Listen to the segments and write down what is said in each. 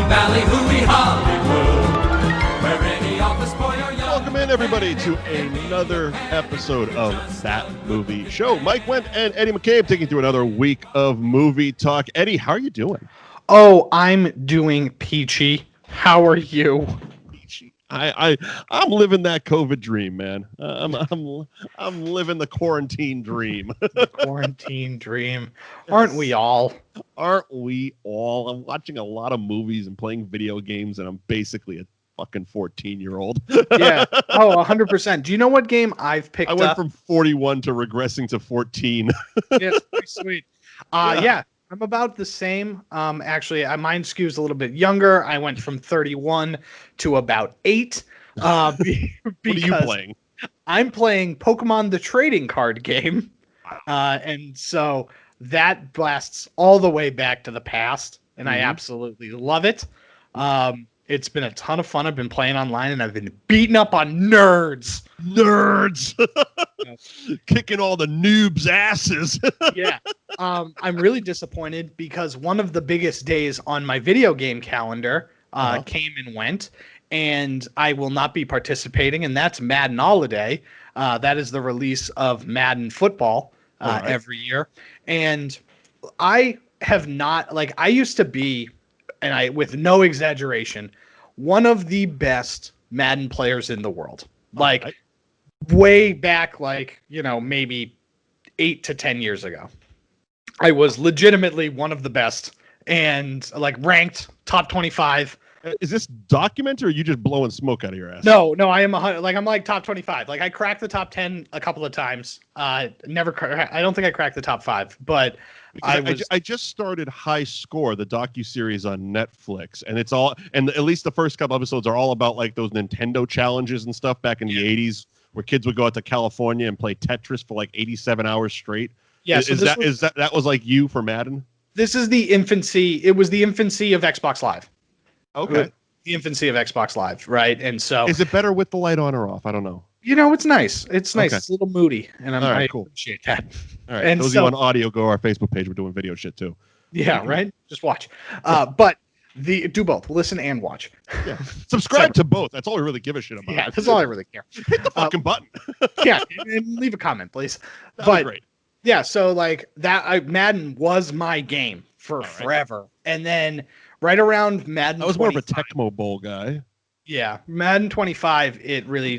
Valley, hooey Hollywood, where any office boy or young... Welcome in, everybody, to another episode of That Movie Show. Mike Wendt and Eddie McCabe taking you through another week of movie talk. Eddie, how are you doing? Oh, I'm doing peachy. How are you? Peachy. I'm living that COVID dream, man. I'm living the quarantine dream. The quarantine dream. Aren't we all? Aren't we all? I'm watching a lot of movies and playing video games, and I'm basically a fucking 14-year-old. Yeah. Oh, 100%. Do you know what game I've picked up? I went from 41 to regressing to 14. Yeah, it's pretty sweet. Yeah. I'm about the same. Actually, mine skews a little bit younger. I went from 31 to about 8. What are you playing? I'm playing Pokemon the trading card game. And so that blasts all the way back to the past, and I absolutely love it. It's been a ton of fun. I've been playing online, and I've been beating up on nerds. Kicking all the noobs' asses. Yeah. I'm really disappointed because one of the biggest days on my video game calendar came and went, and I will not be participating, and that's Madden Holiday. That is the release of Madden Football every year. And I have not, I used to be, and with no exaggeration, one of the best Madden players in the world. Way back, maybe 8 to 10 years ago. I was legitimately one of the best and ranked top 25. Is this documented, or are you just blowing smoke out of your ass? No, I am I'm top 25. I cracked the top 10 a couple of times. I don't think I cracked the top 5, but I just started High Score, the docuseries on Netflix, and it's all, and at least the first couple episodes are all about those Nintendo challenges and stuff back in the 80s, where kids would go out to California and play Tetris for 87 hours straight. Yeah, that was like you for Madden? This is the infancy. It was the infancy of Xbox Live. Okay. The infancy of Xbox Live, right? And so, is it better with the light on or off? I don't know. It's nice. It's nice. Okay. it's a little moody, and I cool. appreciate that. All right. And those of you on audio, go to our Facebook page. We're doing video shit too. Yeah, right. Just watch. But do both. Listen and watch. Yeah. Subscribe to both. That's all we really give a shit about. Yeah, that's all I really care. Hit the fucking button. Yeah, and leave a comment, please. That'd be great. Yeah, so Madden was my game for forever, and then right around Madden, I was more of a Tecmo Bowl guy. Yeah, Madden 25, it really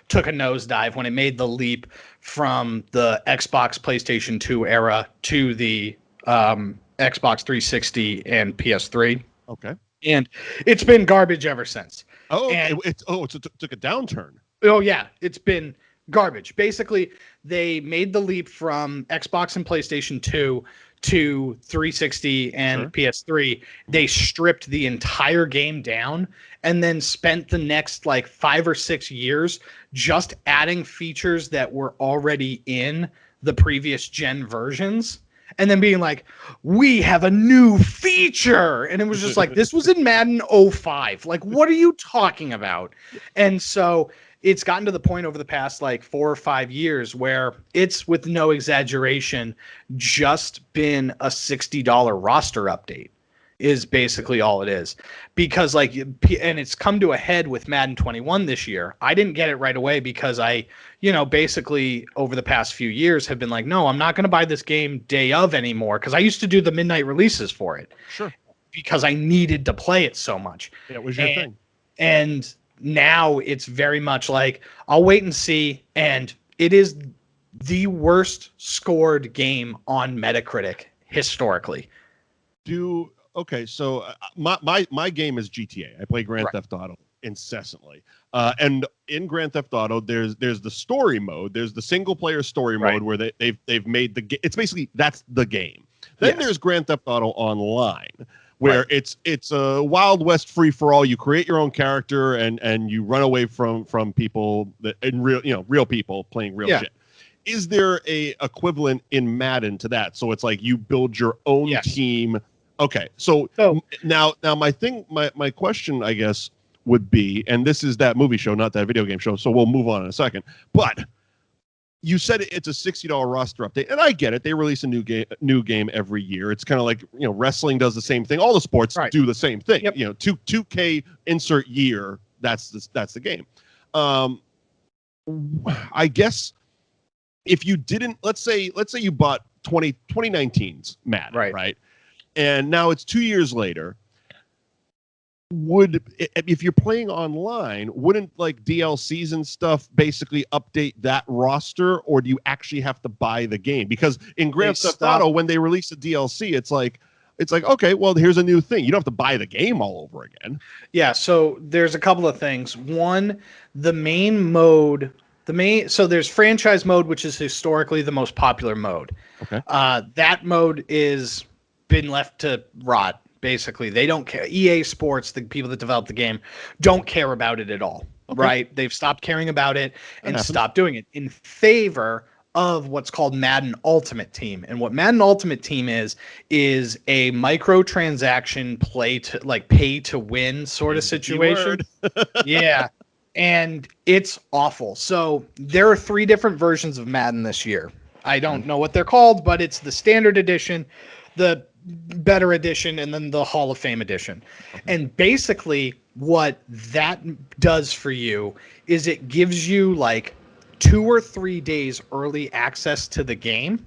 took a nosedive when it made the leap from the Xbox, PlayStation 2 era to the Xbox 360 and PS3. Okay. And it's been garbage ever since. Oh, it took a downturn. Oh yeah, it's been garbage. Basically, they made the leap from Xbox and PlayStation 2 to 360 and PS3. They stripped the entire game down and then spent the next 5 or 6 years just adding features that were already in the previous gen versions, and then being we have a new feature. And it was just this was in Madden 05. What are you talking about? And so it's gotten to the point over the past 4 or 5 years where it's, with no exaggeration, just been a $60 roster update is basically all it is. Because and it's come to a head with Madden 21 this year. I didn't get it right away because I, basically over the past few years have been no, I'm not going to buy this game day of anymore, because I used to do the midnight releases for it. Sure. Because I needed to play it so much. Yeah, it was your thing. And now it's very much I'll wait and see, and it is the worst scored game on Metacritic historically. Okay, so my game is GTA. I play Grand Theft Auto incessantly, and in Grand Theft Auto, there's the story mode, there's the single player story mode where they've made the it's basically that's the game. Then there's Grand Theft Auto Online, where it's a Wild West free for all. You create your own character and you run away from people that real people playing real shit. Is there a equivalent in Madden to that? So it's you build your own team. Okay, so now my question, I guess, would be, and this is That Movie Show, not that video game show, so we'll move on in a second. But you said it's a $60 roster update, and I get it. They release a new game every year. It's kind of like, you know, wrestling does the same thing. All the sports do the same thing. Yep. You know, 2K insert year. That's the game. I guess if you didn't, let's say you bought 2019's Madden, right? And now it's 2 years later. If you're playing online, wouldn't like DLCs and stuff basically update that roster, or do you actually have to buy the game? Because in Grand Theft Auto, when they release a DLC, it's like, okay, well, here's a new thing. You don't have to buy the game all over again. Yeah, so there's a couple of things. One, the main mode, so there's franchise mode, which is historically the most popular mode. Okay. That mode is been left to rot. Basically, they don't care. EA Sports, the people that developed the game, don't care about it at all. Okay. Right? They've stopped caring about it and stopped doing it in favor of what's called Madden Ultimate Team. And what Madden Ultimate Team is a microtransaction pay to win sort of situation. Yeah. And it's awful. So there are 3 different versions of Madden this year. I don't know what they're called, but it's the standard edition, the better edition, and then the Hall of Fame edition. And basically what that does for you is it gives you like 2 or 3 days early access to the game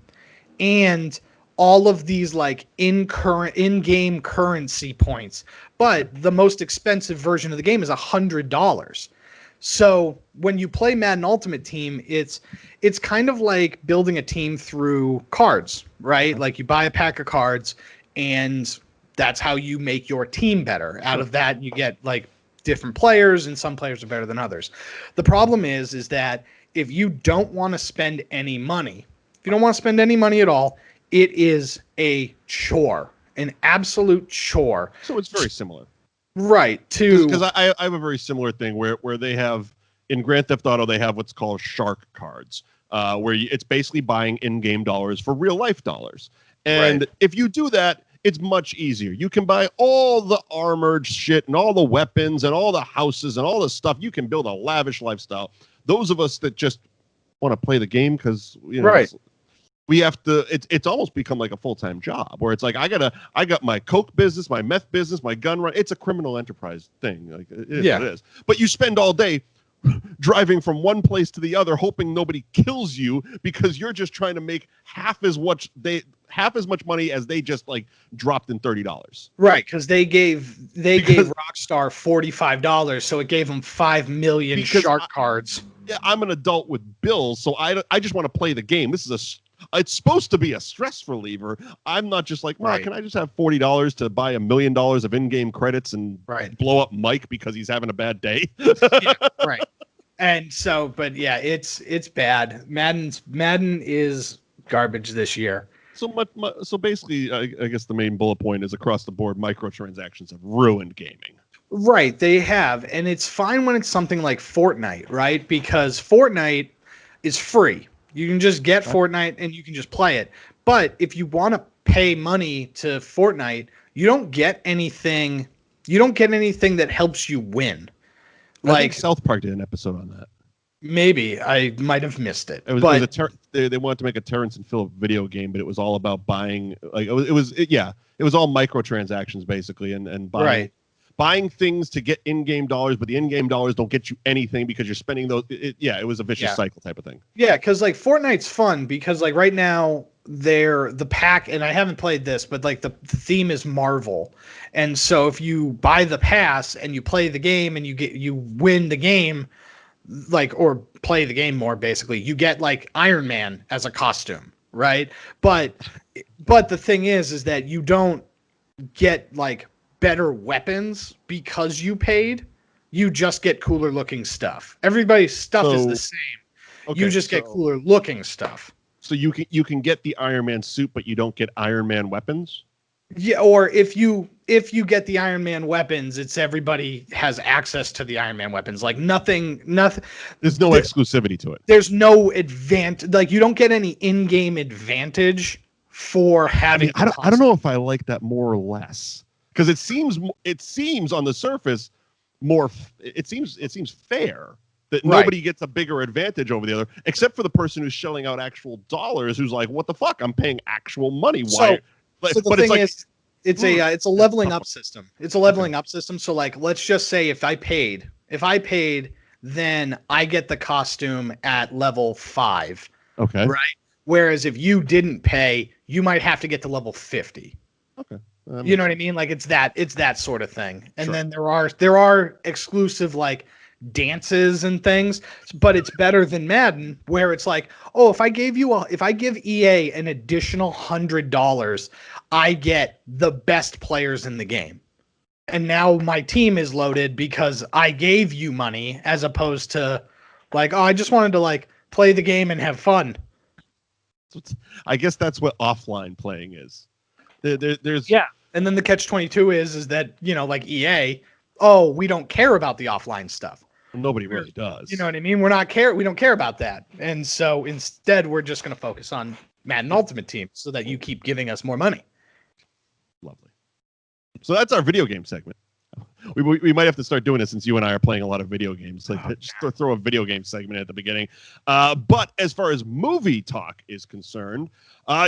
and all of these like in-game currency points. But the most expensive version of the game is $100. So when you play Madden Ultimate Team, it's kind of like building a team through cards, right? Like you buy a pack of cards and that's how you make your team better. Out of that, you get like different players, and some players are better than others. The problem is that if you don't want to spend any money, if you don't want to spend any money at all, it is a chore, an absolute chore. So it's very similar. Right. Because I have a very similar thing where they have, in Grand Theft Auto, they have what's called shark cards, where it's basically buying in-game dollars for real-life dollars. And if you do that, it's much easier. You can buy all the armored shit and all the weapons and all the houses and all the stuff. You can build a lavish lifestyle. Those of us that just want to play the game because, you know, we have to, it's almost become like a full-time job where it's like, I got my coke business, my meth business, my gun run. It's a criminal enterprise thing. Like it is. But you spend all day driving from one place to the other, hoping nobody kills you because you're just trying to make half as much money as they just like dropped in $30. Right, because they gave Rockstar $45, so it gave them 5 million shark cards. Yeah, I'm an adult with bills, so I just want to play the game. It's supposed to be a stress reliever. I'm not just like, can I just have $40 to buy $1 million of in-game credits and blow up Mike because he's having a bad day? Right. And so, but yeah, it's bad. Madden is garbage this year. So basically, I guess the main bullet point is across the board, microtransactions have ruined gaming. Right, they have, and it's fine when it's something like Fortnite, right? Because Fortnite is free. You can just get Fortnite and you can just play it. But if you want to pay money to Fortnite, you don't get anything. You don't get anything that helps you win. I think South Park did an episode on that. Maybe I might have missed it. They wanted to make a Terrence and Phillip video game, but it was all about buying. Like it was all microtransactions basically, and buying things to get in-game dollars, but the in-game dollars don't get you anything because you're spending those. It was a vicious cycle type of thing. Yeah, because like Fortnite's fun because like right now the pack, and I haven't played this, but like the theme is Marvel, and so if you buy the pass and you play the game and you win the game, like, or play the game more, basically you get like Iron Man as a costume, right? But the thing is that you don't get like better weapons because you paid. You just get cooler looking stuff. Everybody's stuff is the same. Okay, you just get cooler looking stuff. So you can get the Iron Man suit, but you don't get Iron Man weapons? Yeah, or if you get the Iron Man weapons, it's everybody has access to the Iron Man weapons. Like nothing. There's no exclusivity to it. There's no advantage. Like you don't get any in-game advantage for having. I don't know if I like that more or less, because it seems on the surface more. It seems fair. That nobody gets a bigger advantage over the other, except for the person who's shelling out actual dollars, who's like, "What the fuck? I'm paying actual money. Why?" So the thing is, it's a leveling up system. It's a leveling up system. So like, let's just say if I paid, then I get the costume at level 5. Okay. Right. Whereas if you didn't pay, you might have to get to level 50. Okay. You know what I mean? Like it's that sort of thing. And then there are exclusive like dances and things, but it's better than Madden, where it's like, oh, if I give EA an additional $100, I get the best players in the game. And now my team is loaded because I gave you money, as opposed to like, oh, I just wanted to like play the game and have fun. I guess that's what offline playing is. There's and then the catch-22 is that, you know, like EA, oh, we don't care about the offline stuff. Nobody really does. You know what I mean? We don't care about that. And so instead we're just going to focus on Madden Ultimate Team so that you keep giving us more money. Lovely. So that's our video game segment. We might have to start doing it since you and I are playing a lot of video games. Like just throw a video game segment at the beginning. But as far as movie talk is concerned,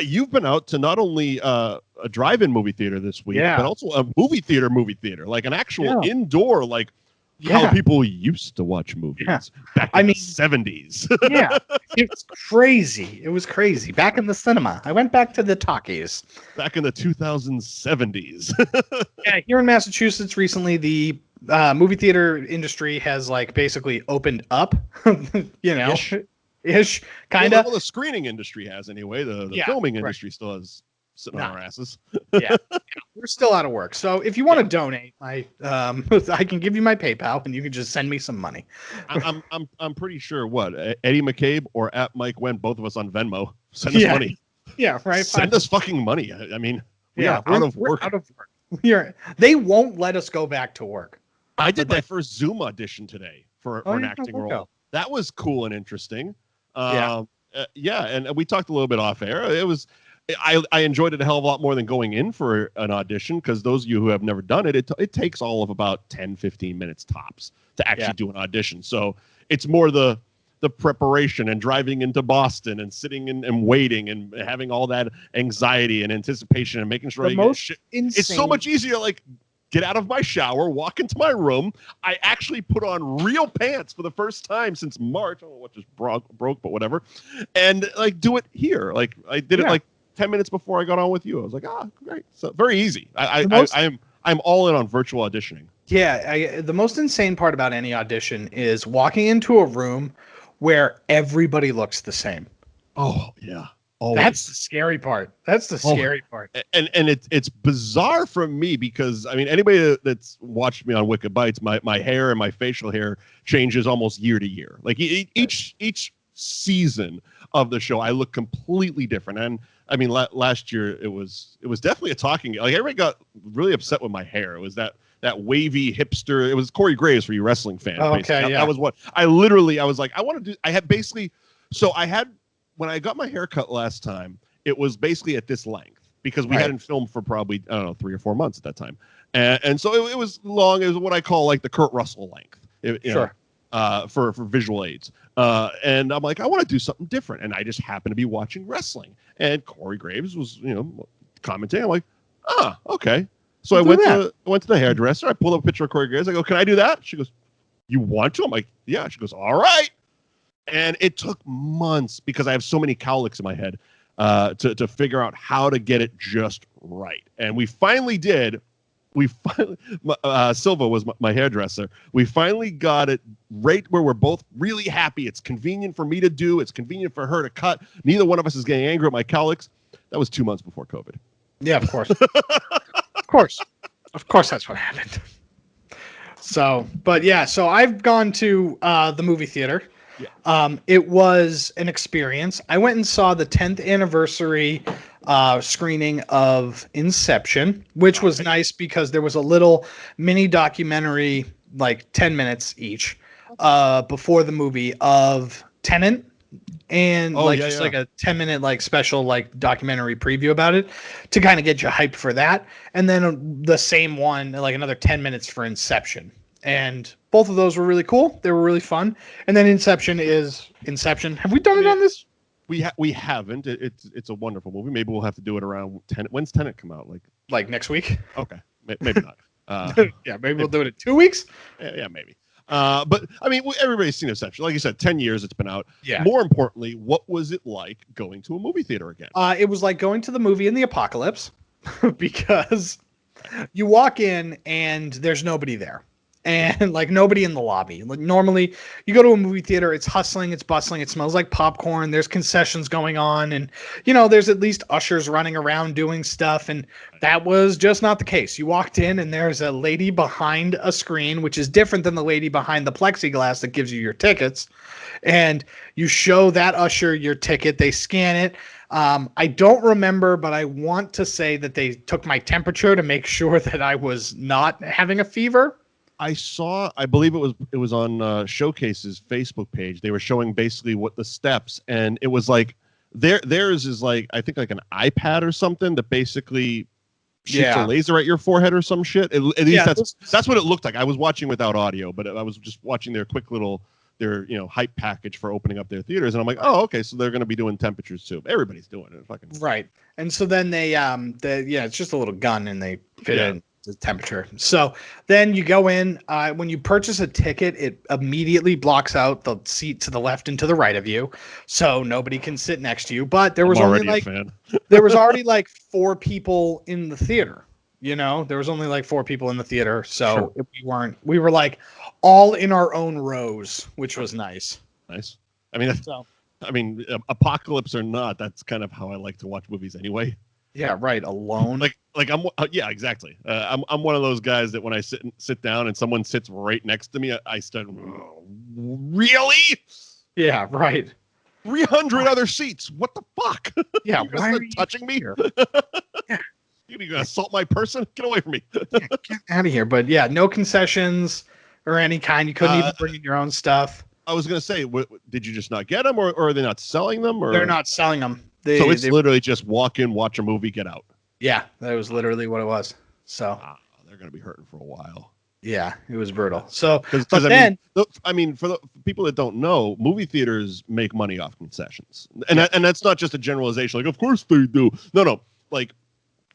you've been out to not only a drive-in movie theater this week, but also a movie theater, like an actual indoor, like how people used to watch movies back in the 70s. It's crazy. It was crazy. Back in the cinema. I went back to the talkies. Back in the 2070s. Here in Massachusetts recently, the movie theater industry has like basically opened up, you know, ish kind of. Well, the screening industry has anyway. The filming industry still has sitting on our asses. We're still out of work. So if you want to donate, I can give you my PayPal and you can just send me some money. I'm pretty sure Eddie McCabe or at Mike Wendt, both of us on Venmo. Send us money. Yeah, right. Send us fucking money. I mean, we're out of work. They won't let us go back to work. I did my first Zoom audition today for an acting role. That was cool and interesting. And we talked a little bit off air. It was. I enjoyed it a hell of a lot more than going in for an audition, because those of you who have never done it, it takes all of about 10, 15 minutes tops to actually do an audition. So it's more the preparation and driving into Boston and sitting and waiting and having all that anxiety and anticipation and making sure you get shit. It's so much easier, like, get out of my shower, walk into my room. I actually put on real pants for the first time since March. I don't know what just broke, but whatever. And like do it here. Like I did it like 10 minutes before I got on with you. I was like, great. So very easy. I'm all in on virtual auditioning. Yeah. The most insane part about any audition is walking into a room where everybody looks the same. Oh yeah. Always. That's the scary part. Scary part. And it's bizarre for me because, I mean, anybody that's watched me on Wicked Bites, my hair and my facial hair changes almost year to year. Like each season of the show, I look completely different. And I mean, last year it was definitely a talking. Like everybody got really upset with my hair. It was that wavy hipster. It was Corey Graves for you wrestling fans. Oh, okay, that was what I was like. I want to do. I had basically. So I had. When I got my hair cut last time, it was basically at this length because we hadn't filmed for probably, I don't know, 3 or 4 months at that time. And so it was long. It was what I call like the Kurt Russell length, for visual aids. And I'm like, I want to do something different. And I just happened to be watching wrestling. And Corey Graves was, commenting. I'm like, okay. So I went to the hairdresser. I pulled up a picture of Corey Graves. I go, can I do that? She goes, you want to? I'm like, yeah. She goes, all right. And it took months because I have so many cowlicks in my head to figure out how to get it just right. And we finally did. Silva was my hairdresser. We finally got it right where we're both really happy. It's convenient for me to do. It's convenient for her to cut. Neither one of us is getting angry at my cowlicks. That was 2 months before COVID. Yeah, of course. Of course that's what happened. So I've gone to the movie theater. Yeah. It was an experience. I went and saw the 10th anniversary screening of Inception, which was nice because there was a little mini documentary, like 10 minutes each, before the movie of Tenet, and like a 10-minute like special like documentary preview about it to kind of get you hyped for that, and then the same one like another 10 minutes for Inception. And both of those were really cool. They were really fun. And then Inception is Inception. Have we done it on this? We haven't. It's a wonderful movie. Maybe we'll have to do it around Tenet. When's Tenet come out? Like next week? Okay, maybe not. Yeah, maybe we'll do it in 2 weeks. Yeah, maybe. But I mean, everybody's seen Inception. Like you said, 10 years it's been out. Yeah. More importantly, what was it like going to a movie theater again? It was like going to the movie in the apocalypse because you walk in and there's nobody there. And like nobody in the lobby. Like normally you go to a movie theater, it's hustling, it's bustling, it smells like popcorn, there's concessions going on, and there's at least ushers running around doing stuff, and that was just not the case. You walked in and there's a lady behind a screen, which is different than the lady behind the plexiglass that gives you your tickets. And you show that usher your ticket, they scan it. I don't remember, but I want to say that they took my temperature to make sure that I was not having a fever. I believe it was on Showcase's Facebook page. They were showing basically what the steps, and it was like theirs is like, I think like an iPad or something that basically shoots a laser at your forehead or some shit. At least that's what it looked like. I was watching without audio, but I was just watching their quick little hype package for opening up their theaters, and I'm like, oh, okay, so they're going to be doing temperatures too. Everybody's doing it, fucking right. And so then they it's just a little gun, and they fit in the temperature. So then you go in. When you purchase a ticket, it immediately blocks out the seat to the left and to the right of you, so nobody can sit next to you. But there was there was already like 4 people in the theater. There was only like 4 people in the theater, so we were like all in our own rows, which was nice. Nice. I mean, apocalypse or not, that's kind of how I like to watch movies anyway. Yeah, right. Alone. Like I'm. Yeah, exactly. I'm one of those guys that when I sit down and someone sits right next to me, I start. Really? Yeah. Right. 300 other seats. What the fuck? Yeah. Why are you touching me? Here? Yeah. You gonna assault my person? Get away from me. Yeah, get out of here. But yeah, no concessions or any kind. You couldn't even bring in your own stuff. I was gonna say, did you just not get them, or are they not selling them? Or they're not selling them. So it's literally just walk in, watch a movie, get out. Yeah, that was literally what it was. So they're going to be hurting for a while. Yeah, it was brutal. So, I mean, for the people that don't know, movie theaters make money off concessions, and that's not just a generalization. Like, of course they do. No. Like,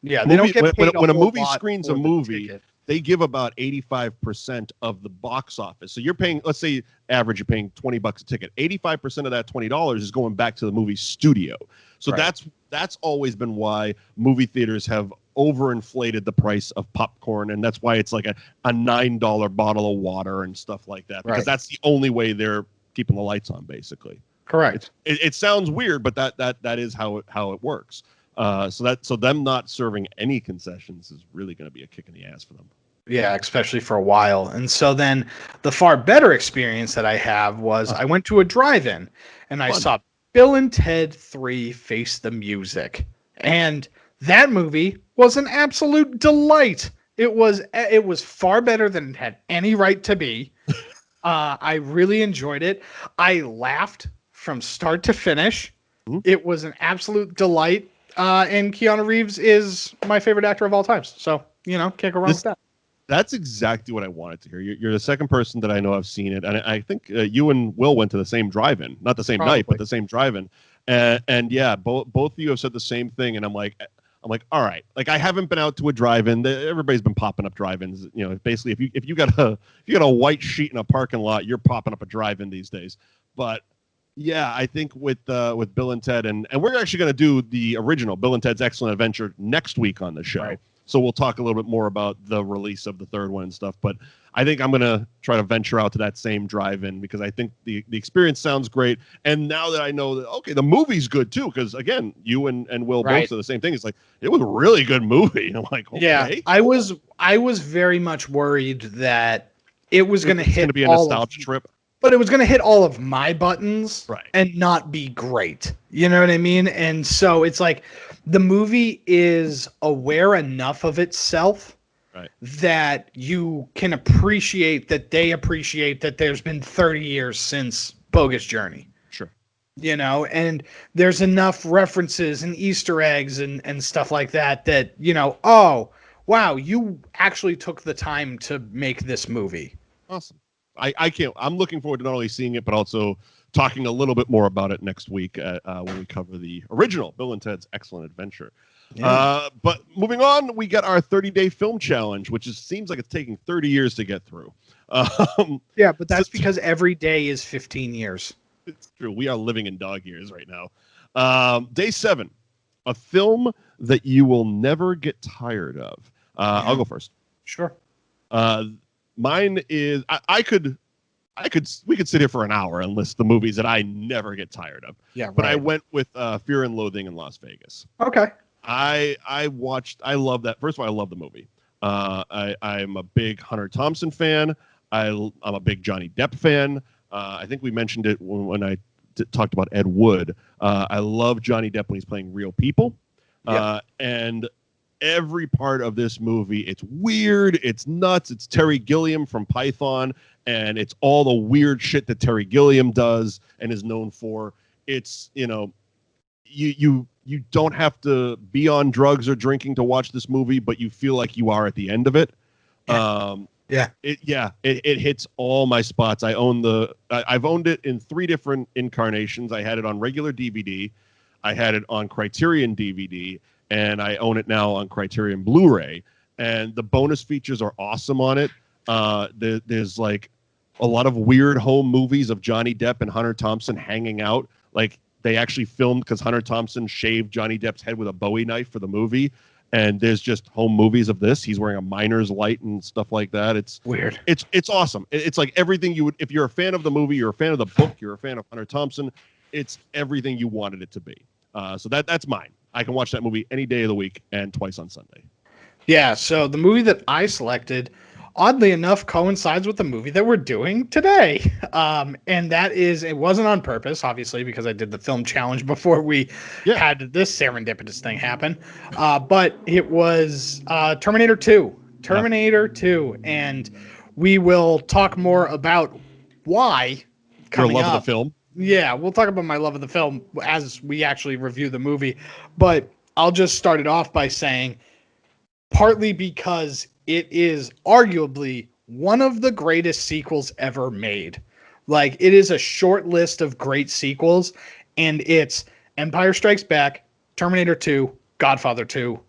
yeah, they don't get paid when a movie screens a movie. They give about 85% of the box office. So you're paying, let's say average, you're paying $20 a ticket. 85% of that $20 is going back to the movie studio. So that's always been why movie theaters have overinflated the price of popcorn. And that's why it's like a $9 bottle of water and stuff like that. Because that's the only way they're keeping the lights on, basically. Correct. It sounds weird, but that is how it works. So them not serving any concessions is really going to be a kick in the ass for them. Yeah, especially for a while. And so then the far better experience that I have was I went to a drive-in and I saw Bill and Ted 3 Face the Music. And that movie was an absolute delight. It was far better than it had any right to be. I really enjoyed it. I laughed from start to finish. Mm-hmm. It was an absolute delight. And Keanu Reeves is my favorite actor of all times. So, can't go wrong with that. That's exactly what I wanted to hear. You're the second person that I know I've seen it. And I think you and Will went to the same drive-in. Not the same night, but the same drive-in. And yeah, both of you have said the same thing. And I'm like, all right. Like, I haven't been out to a drive-in. Everybody's been popping up drive-ins. Basically, if you got a white sheet in a parking lot, you're popping up a drive-in these days. But yeah, I think with Bill and Ted, and we're actually going to do the original Bill and Ted's Excellent Adventure next week on the show. Right. So we'll talk a little bit more about the release of the third one and stuff. But I think I'm going to try to venture out to that same drive-in because I think the experience sounds great. And now that I know that, okay, the movie's good too, because again, you and Will both said the same thing. It's like, it was a really good movie. And I'm like, okay. Yeah, I was very much worried that it was going to hit be a nostalgia trip. But it was going to hit all of my buttons and not be great. You know what I mean? And so it's like the movie is aware enough of itself that you can appreciate that they appreciate that there's been 30 years since Bogus Journey. Sure. And there's enough references and Easter eggs and stuff like that, oh, wow, you actually took the time to make this movie. Awesome. I can't. I'm looking forward to not only seeing it, but also talking a little bit more about it next week when we cover the original Bill and Ted's Excellent Adventure. Yeah. But moving on, we got our 30-day film challenge, which seems like it's taking 30 years to get through. Yeah, but that's because every day is 15 years. It's true. We are living in dog years right now. Day 7, a film that you will never get tired of. I'll go first. Sure. Mine is we could sit here for an hour and list the movies that I never get tired of. Yeah, but I went with Fear and Loathing in Las Vegas. Okay. I love that. First of all, I love the movie. I'm a big Hunter Thompson fan. I'm a big Johnny Depp fan. I think we mentioned it when I talked about Ed Wood. I love Johnny Depp when he's playing real people. And every part of this movie, it's weird, it's nuts, it's Terry Gilliam from Python, and it's all the weird shit that Terry Gilliam does and is known for. It's, you don't have to be on drugs or drinking to watch this movie, but you feel like you are at the end of it. It hits all my spots. I've owned it in 3 different incarnations. I had it on regular DVD, I had it on Criterion DVD, and I own it now on Criterion Blu-ray. And the bonus features are awesome on it. There's like a lot of weird home movies of Johnny Depp and Hunter Thompson hanging out. Like they actually filmed because Hunter Thompson shaved Johnny Depp's head with a Bowie knife for the movie. And there's just home movies of this. He's wearing a miner's light and stuff like that. It's weird. It's awesome. It's like everything you would, if you're a fan of the movie, you're a fan of the book, you're a fan of Hunter Thompson, it's everything you wanted it to be. So that's mine. I can watch that movie any day of the week and twice on Sunday. Yeah, so the movie that I selected, oddly enough, coincides with the movie that we're doing today. And that is, it wasn't on purpose, obviously, because I did the film challenge before we had this serendipitous thing happen. But it was Terminator 2. Terminator 2. And we will talk more about why coming Your love up. of the film? Yeah, we'll talk about my love of the film as we actually review the movie. But I'll just start it off by saying, partly because it is arguably one of the greatest sequels ever made. Like, it is a short list of great sequels, and it's Empire Strikes Back, Terminator 2, Godfather 2,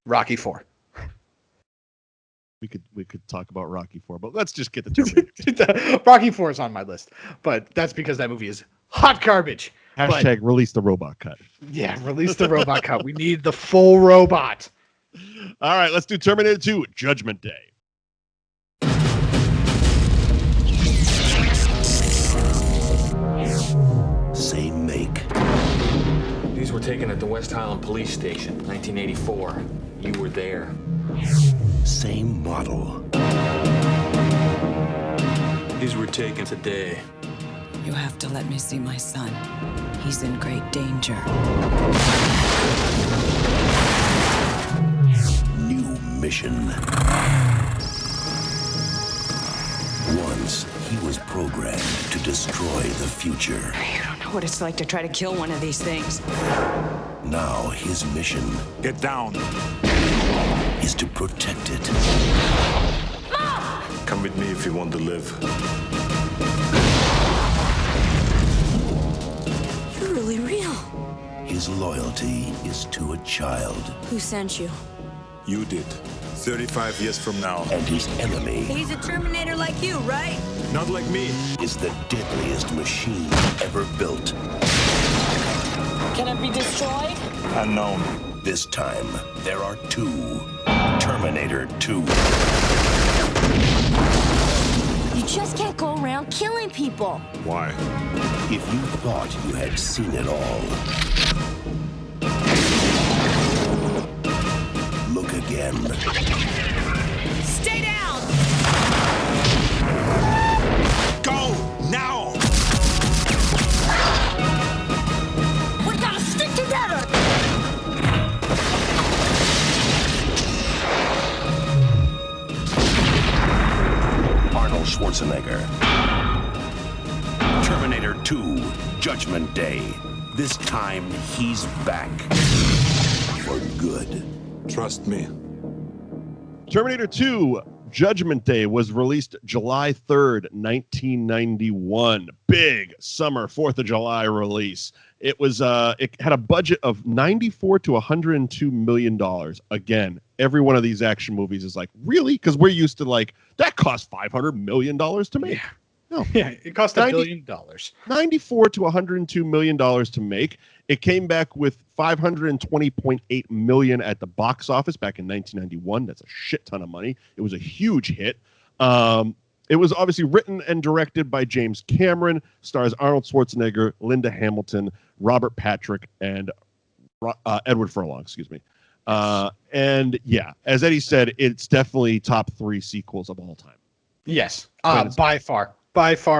Rocky 4. We could talk about Rocky 4, but let's just get the Terminator. Rocky 4 is on my list, but that's because that movie is hot garbage. Hashtag release the robot cut. Yeah, release the robot cut. We need the full robot. All right, let's do Terminator 2, Judgment Day. Same make. These were taken at the West Highland Police Station, 1984. You were there. Same model. These were taken today. You have to let me see my son. He's in great danger. New mission. Once, he was programmed to destroy the future. You don't know what it's like to try to kill one of these things. Now, his mission Get down. is to protect it. Come with me if you want to live. You're really real. His loyalty is to a child. Who sent you? You did. 35 years from now. And his enemy He's a Terminator like you, right? Not like me. is the deadliest machine ever built. Can it be destroyed? Unknown. This time, there are 2. Terminator 2. You just can't go around killing people. Why? If you thought you had seen it all, look again. Stay down! Go! Now! We gotta stick together! Arnold Schwarzenegger. Terminator 2, Judgment Day. This time, he's back. For good. Trust me. Terminator 2, Judgment Day was released July 3rd, 1991. Big summer 4th of July release. It was it had a budget of 94 to 102 million dollars. Again, every one of these action movies is like, really? Because we're used to like that cost 500 million dollars to make. Yeah. No. Yeah, it cost $1 billion. 94 to 102 million dollars to make. It came back with 520.8 million at the box office back in 1991. That's a shit ton of money. It was a huge hit. It was obviously written and directed by James Cameron. Stars Arnold Schwarzenegger, Linda Hamilton, Robert Patrick, and Edward Furlong. Excuse me. And yeah, as Eddie said, it's definitely top 3 sequels of all time. Yes, by far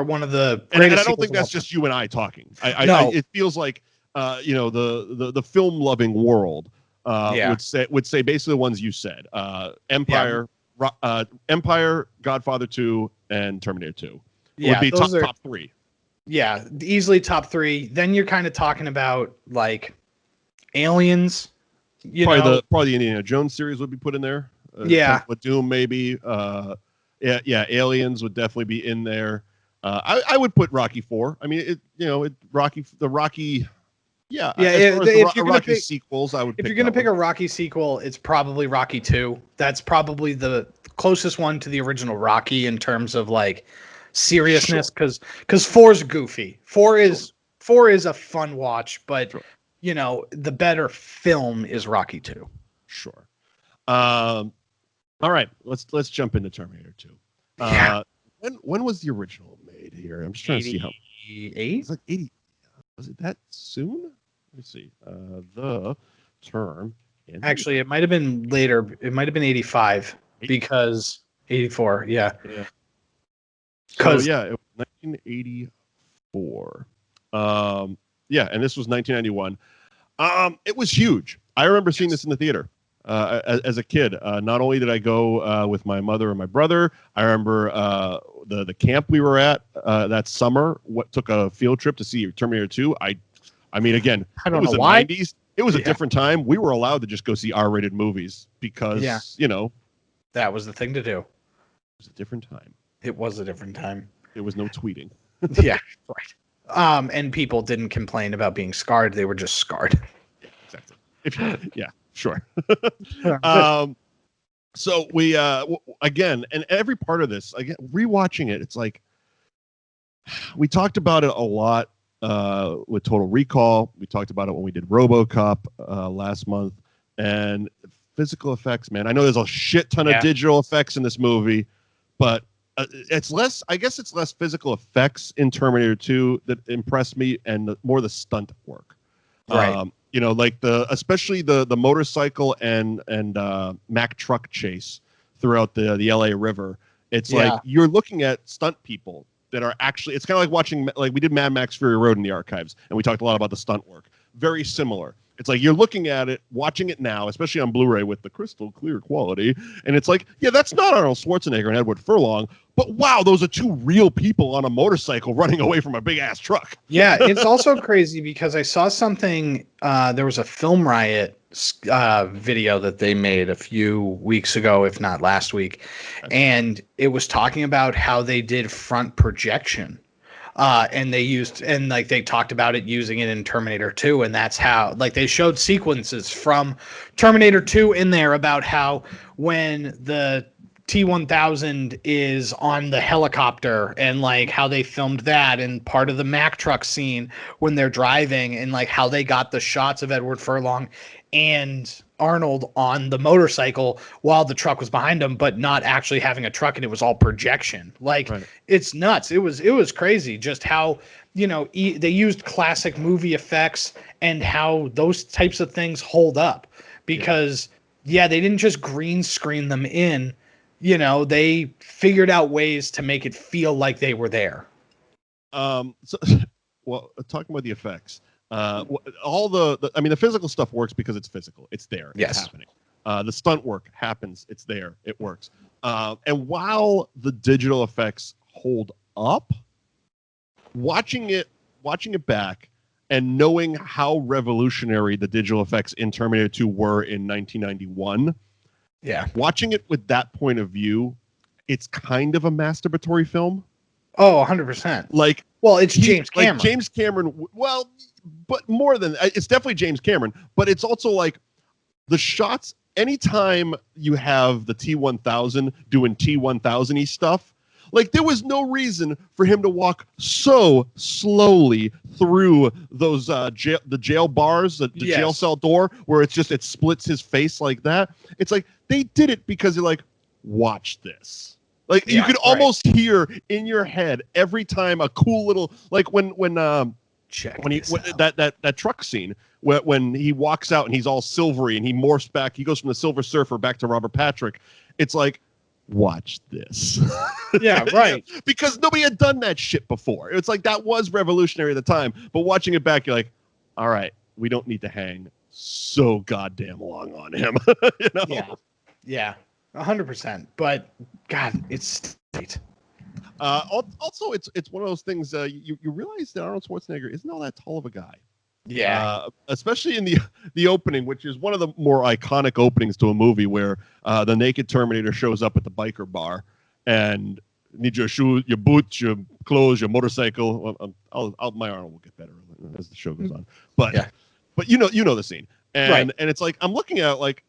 one of the greatest. And I don't think that's just you and I talking. It feels like the film loving world would say basically the ones you said. Empire, Godfather 2, and Terminator 2 would be top 3. Yeah, easily top 3. Then you're kind of talking about like Aliens. Probably the Indiana Jones series would be put in there. With Doom maybe. Aliens would definitely be in there. I would put Rocky 4. I mean, Rocky. Yeah. If you're Rocky sequels, I would. If you're gonna pick a Rocky sequel, it's probably Rocky 2. That's probably the closest one to the original Rocky in terms of like seriousness, because 4's goofy. 4 is a fun watch, but the better film is Rocky 2. Sure. All right, let's jump into Terminator 2. When was the original made here? I'm just trying to see how. 88? It's like 80. Was it that soon? Let's see. The term. Actually, it might have been later. It might have been 85 because 84. Yeah. Because it was 1984. And this was 1991. It was huge. I remember seeing this in the theater. As a kid, not only did I go with my mother and my brother, I remember the camp we were at that summer. Took a field trip to see Terminator 2. I mean, again, I don't it was know the why. 90s. It was a different time. We were allowed to just go see R-rated movies because that was the thing to do. It was a different time. It was a different time. There was no tweeting. Yeah, right. And people didn't complain about being scarred. They were just scarred. Yeah, exactly. Sure. So we again, and every part of this, again, rewatching it, it's like we talked about it a lot with Total Recall. We talked about it when we did RoboCop last month, and physical effects, man. I know there's a shit ton of digital effects in this movie, but it's less. I guess it's less physical effects in Terminator 2 that impressed me, and more the stunt work. Right. Especially the motorcycle and Mack truck chase throughout the LA River. It's like you're looking at stunt people that are actually. It's kind of like watching, like we did Mad Max Fury Road in the archives, and we talked a lot about the stunt work. Very similar. It's like you're looking at it, watching it now, especially on Blu-ray with the crystal clear quality, and it's like, yeah, that's not Arnold Schwarzenegger and Edward Furlong, but wow, those are 2 real people on a motorcycle running away from a big ass truck. Yeah, it's also crazy because I saw something. There was a Film Riot video that they made a few weeks ago, if not last week, and it was talking about how they did front projection. And they talked about it using it in Terminator 2, and that's how, like, they showed sequences from Terminator 2 in there about how when the T-1000 is on the helicopter and like how they filmed that, and part of the Mack truck scene when they're driving, and like how they got the shots of Edward Furlong and Arnold on the motorcycle while the truck was behind them, but not actually having a truck, and it was all projection. It's nuts. It was crazy just how, they used classic movie effects and how those types of things hold up, because they didn't just green screen them in, they figured out ways to make it feel like they were there. Talking about the effects, all the physical stuff works because it's physical. It's there. Yes. It's happening. The stunt work happens. It's there. It works. And while the digital effects hold up, watching it back and knowing how revolutionary the digital effects in Terminator 2 were in 1991, watching it with that point of view it's kind of a masturbatory film. Oh, 100%. Like, well, it's James Cameron. Like James Cameron. Well, but more than it's definitely James Cameron. But it's also like the shots. Anytime you have the T-1000 doing T-1000-y stuff, like there was no reason for him to walk so slowly through those the jail bars, the jail cell door, where it splits his face like that. It's like they did it because you're like, watch this. Like you could almost hear in your head every time a cool little like when that truck scene when he walks out and he's all silvery and he morphs back, he goes from the Silver Surfer back to Robert Patrick. It's like, watch this. Yeah, right. Because nobody had done that shit before. It's like that was revolutionary at the time, but watching it back, you're like, all right, we don't need to hang so goddamn long on him. You know? Yeah, 100%. But God, it's great. Also, it's one of those things. You realize that Arnold Schwarzenegger isn't all that tall of a guy. Yeah. Especially in the opening, which is one of the more iconic openings to a movie, where the naked Terminator shows up at the biker bar and need your shoes, your boots, your clothes, your motorcycle. My Arnold will get better as the show goes on. But you know the scene, and it's like I'm looking at it like,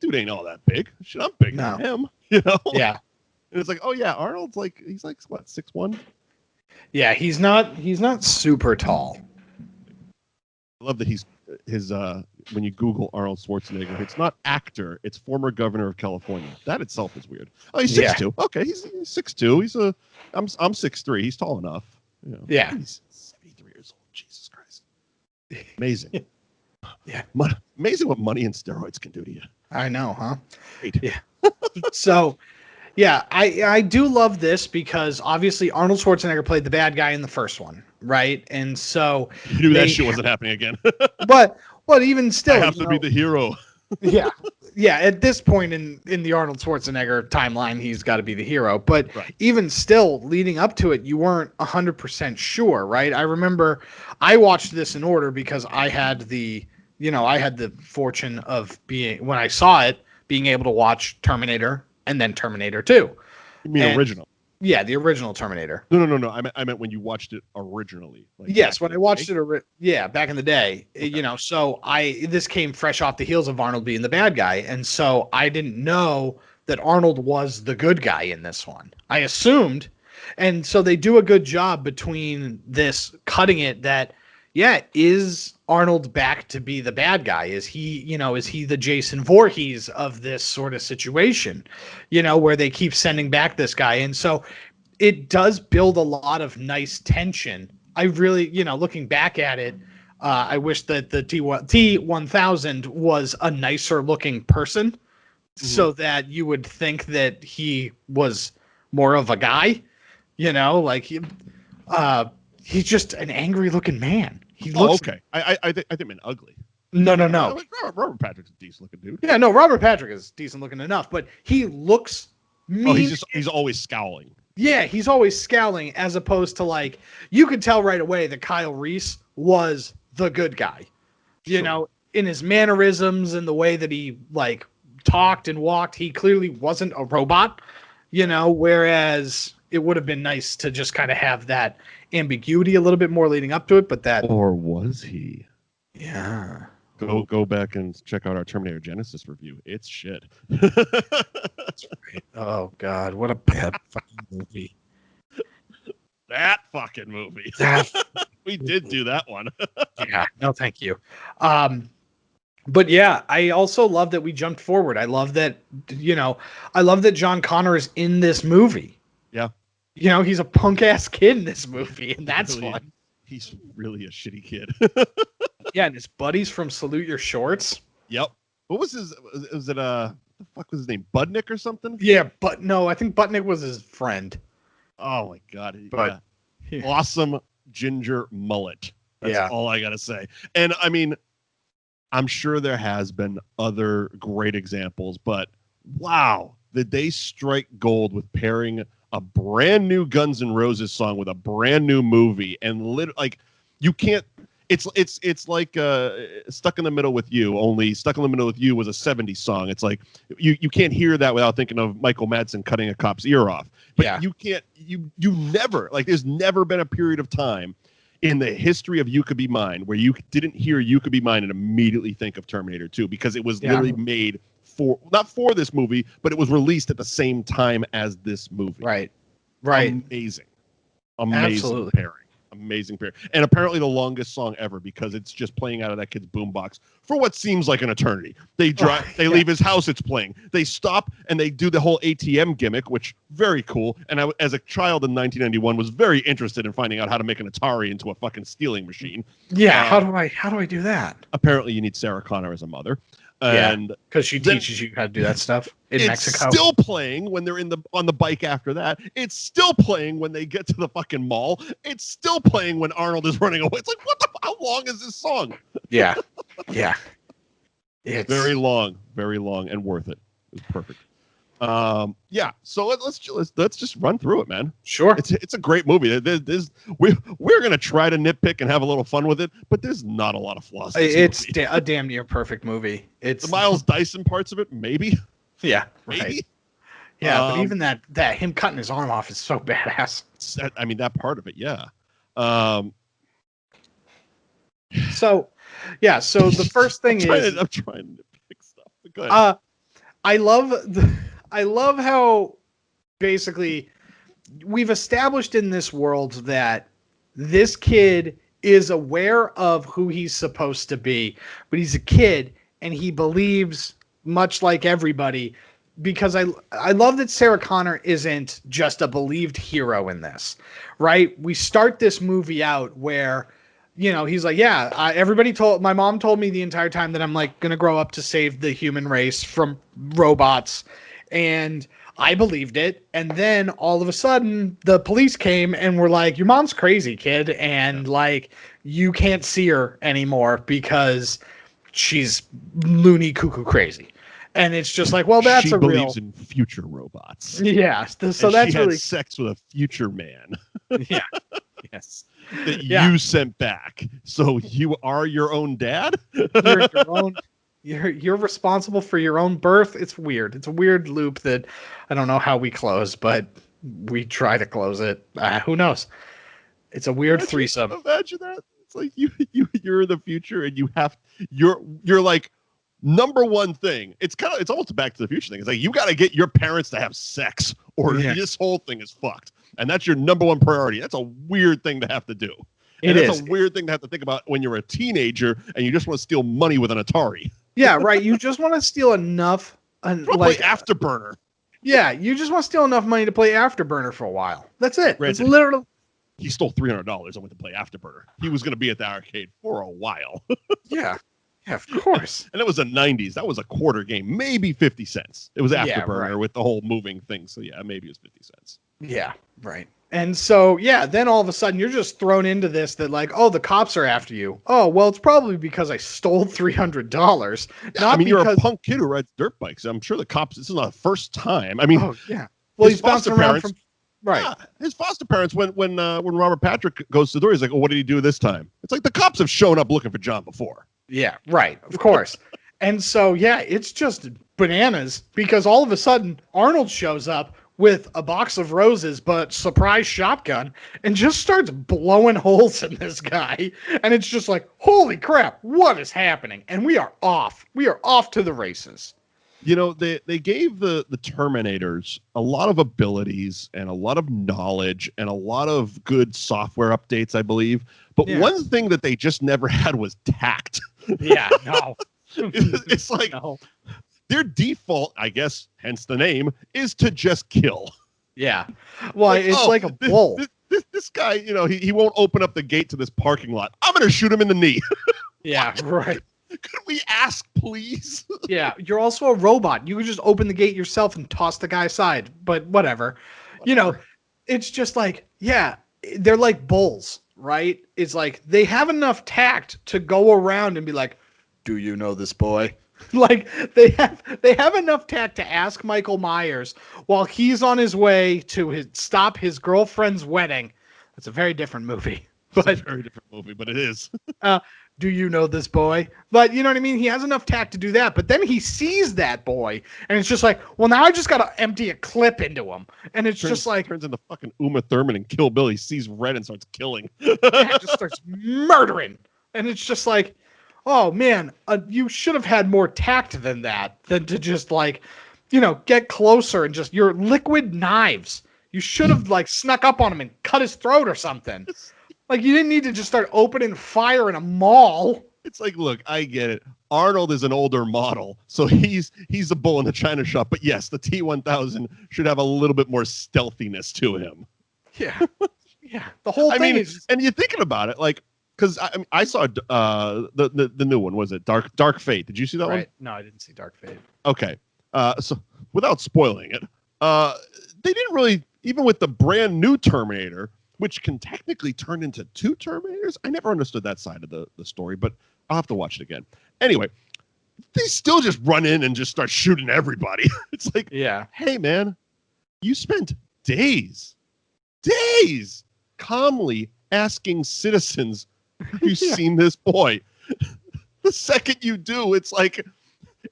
dude ain't all that big. Shit, I'm bigger than him. You know? Yeah. And it's like, oh yeah, Arnold's like he's like what, 6'1"? Yeah, he's not super tall. I love that his when you Google Arnold Schwarzenegger, it's not actor, it's former governor of California. That itself is weird. Oh, he's 6'2". Okay, he's 6'2". I'm 6'3". He's tall enough. You know, yeah. He's 73 years old. Jesus Christ. Amazing. Yeah. Amazing what money and steroids can do to you. I know, huh? Great. Yeah. So, yeah, I do love this because obviously Arnold Schwarzenegger played the bad guy in the first one, right? And so you knew that shit wasn't happening again. but even still, I have to be the hero. Yeah. At this point in the Arnold Schwarzenegger timeline, he's got to be the hero. But even still, leading up to it, you weren't 100% sure, right? I remember I watched this in order because I had the fortune of when I saw it, being able to watch Terminator and then Terminator 2. You mean original? Yeah, the original Terminator. No. I meant when you watched it originally. Like yes, when I watched it, back in the day. Okay. You know, so this came fresh off the heels of Arnold being the bad guy, and so I didn't know that Arnold was the good guy in this one. I assumed, and so they do a good job between this cutting it that. Yeah, is Arnold back to be the bad guy? Is he the Jason Voorhees of this sort of situation, where they keep sending back this guy? And so it does build a lot of nice tension. I really, looking back at it, I wish that the T-1000 was a nicer looking person so that you would think that he was more of a guy, he's just an angry looking man. He looks okay. I think meant ugly. No. Robert Patrick's a decent looking dude. Yeah, no, Robert Patrick is decent looking enough, but he looks mean. Oh, he's always scowling. Yeah, he's always scowling, as opposed to you could tell right away that Kyle Reese was the good guy. Sure. In his mannerisms and the way that he talked and walked, he clearly wasn't a robot. Whereas it would have been nice to just kind of have that ambiguity a little bit more leading up to it, but that or was he? Yeah. Go back and check out our Terminator Genesis review. It's shit. That's right. Oh God, what a bad fucking movie. That fucking movie. We did do that one. Yeah. No, thank you. But yeah, I also love that we jumped forward. I love that John Connor is in this movie. Yeah. He's a punk ass kid in this movie, and that's fun. He's really a shitty kid. Yeah, and his buddies from Salute Your Shorts. Yep. What was his? Was it what the fuck was his name? Budnick or something? Yeah, but no, I think Budnick was his friend. Oh my God! Yeah. Awesome ginger mullet. That's all I gotta say. And I mean, I'm sure there has been other great examples, but wow, did they strike gold with pairing a brand new Guns N' Roses song with a brand new movie, and you can't. It's like Stuck in the Middle with You. Only Stuck in the Middle with You was a '70s song. It's like you can't hear that without thinking of Michael Madsen cutting a cop's ear off. But you can't. You never, like, there's never been a period of time in the history of You Could Be Mine where you didn't hear You Could Be Mine and immediately think of Terminator 2, because it was literally made not for this movie, but it was released at the same time as this movie. Right. Amazing Absolutely. pairing. Amazing pair. And apparently the longest song ever, because it's just playing out of that kid's boombox for what seems like an eternity. They leave his house, it's playing. They stop and they do the whole ATM gimmick, which very cool. And I, as a child in 1991, was very interested in finding out how to make an Atari into a fucking stealing machine. Yeah, how do I do that? Apparently you need Sarah Connor as a mother. And because she teaches you how to do that stuff in Mexico. It's still playing when they're on the bike after that. It's still playing when they get to the fucking mall. It's still playing when Arnold is running away. It's like, how long is this song? Yeah. It's very long and worth it. It's perfect. So let's just run through it, man. Sure. It's a great movie. We're gonna try to nitpick and have a little fun with it, but there's not a lot of flaws. It's a damn near perfect movie. It's the Miles Dyson parts of it, maybe. Yeah, maybe. Right. Yeah, but even that him cutting his arm off is so badass. I mean, that part of it, yeah. So the first thing I'm trying to pick stuff. Go ahead. I love how basically we've established in this world that this kid is aware of who he's supposed to be, but he's a kid and he believes, much like everybody, because I love that Sarah Connor isn't just a believed hero in this, right? We start this movie out where, he's like, my mom told me the entire time that I'm like going to grow up to save the human race from robots. And I believed it. And then all of a sudden the police came and were like, your mom's crazy, kid. And like, you can't see her anymore because she's loony cuckoo crazy. And it's just like, well, that's she believes in future robots. Yeah. So and that's she really had sex with a future man. Yeah. Yes. That you sent back. So you are your own dad? You're responsible for your own birth. It's weird. It's a weird loop that I don't know how we close, but we try to close it. Who knows? It's a weird threesome. Imagine that. It's like you're in the future and you're like, number one thing. It's almost a Back to the Future thing. It's like, you got to get your parents to have sex or this whole thing is fucked. And that's your number one priority. That's a weird thing to have to do. It's a weird thing to have to think about when you're a teenager and you just want to steal money with an Atari. Yeah, right. You just want to steal enough. Like Afterburner. Yeah, you just want to steal enough money to play Afterburner for a while. That's it. Granted, it's literally. He stole $300 and went to play Afterburner. He was going to be at the arcade for a while. Yeah, of course. And it was the 90s. That was a quarter game, maybe 50 cents. It was Afterburner with the whole moving thing. So yeah, maybe it was 50 cents. Yeah, right. And so, then all of a sudden you're just thrown into this that like, oh, the cops are after you. Oh, well, it's probably because I stole $300. Yeah, you're a punk kid who rides dirt bikes. I'm sure the cops, this is not the first time. I mean, oh, yeah. Well, he's bouncing around from, right. Yeah, his foster parents, when Robert Patrick goes to the door, he's like, oh, what did he do this time? It's like the cops have shown up looking for John before. Yeah, right. Of course. And so, it's just bananas because all of a sudden Arnold shows up with a box of roses, but surprise shotgun, and just starts blowing holes in this guy. And it's just like, holy crap, what is happening? And we are off. We are off to the races. They gave the Terminators a lot of abilities and a lot of knowledge and a lot of good software updates, I believe. But one thing that they just never had was tact. Yeah, no. It's like... No. Their default, I guess, hence the name, is to just kill. Yeah. Well, it's like a bull. This guy, he won't open up the gate to this parking lot. I'm going to shoot him in the knee. Yeah, right. Could we ask, please? Yeah, you're also a robot. You could just open the gate yourself and toss the guy aside. But whatever. It's just like, they're like bulls, right? It's like they have enough tact to go around and be like, do you know this boy? Like they have enough tact to ask Michael Myers while he's on his way to stop his girlfriend's wedding. That's a very different movie. It's a very different movie, but it is. Do you know this boy? But you know what I mean? He has enough tact to do that. But then he sees that boy, and it's just like, well, now I just got to empty a clip into him. And it's just like... Turns into fucking Uma Thurman and Kill Bill. He sees red and starts killing. Just starts murdering. And it's just like, oh, man, you should have had more tact than that. Than to just like, get closer and just... Your liquid knives. You should have like snuck up on him and cut his throat or something. Like, you didn't need to just start opening fire in a mall. It's like, look, I get it. Arnold is an older model, so he's a bull in the china shop. But yes, the T-1000 should have a little bit more stealthiness to him. Yeah, yeah. The whole thing is, and you're thinking about it, like, because I saw the new one. Was it Dark Fate? Did you see that one? No, I didn't see Dark Fate. Okay, so without spoiling it, they didn't really, even with the brand new Terminator, which can technically turn into 2 Terminators. I never understood that side of the story, but I'll have to watch it again. Anyway, they still just run in and just start shooting everybody. It's like, yeah, hey, man, you spent days calmly asking citizens, have you seen this boy? The second you do, it's like...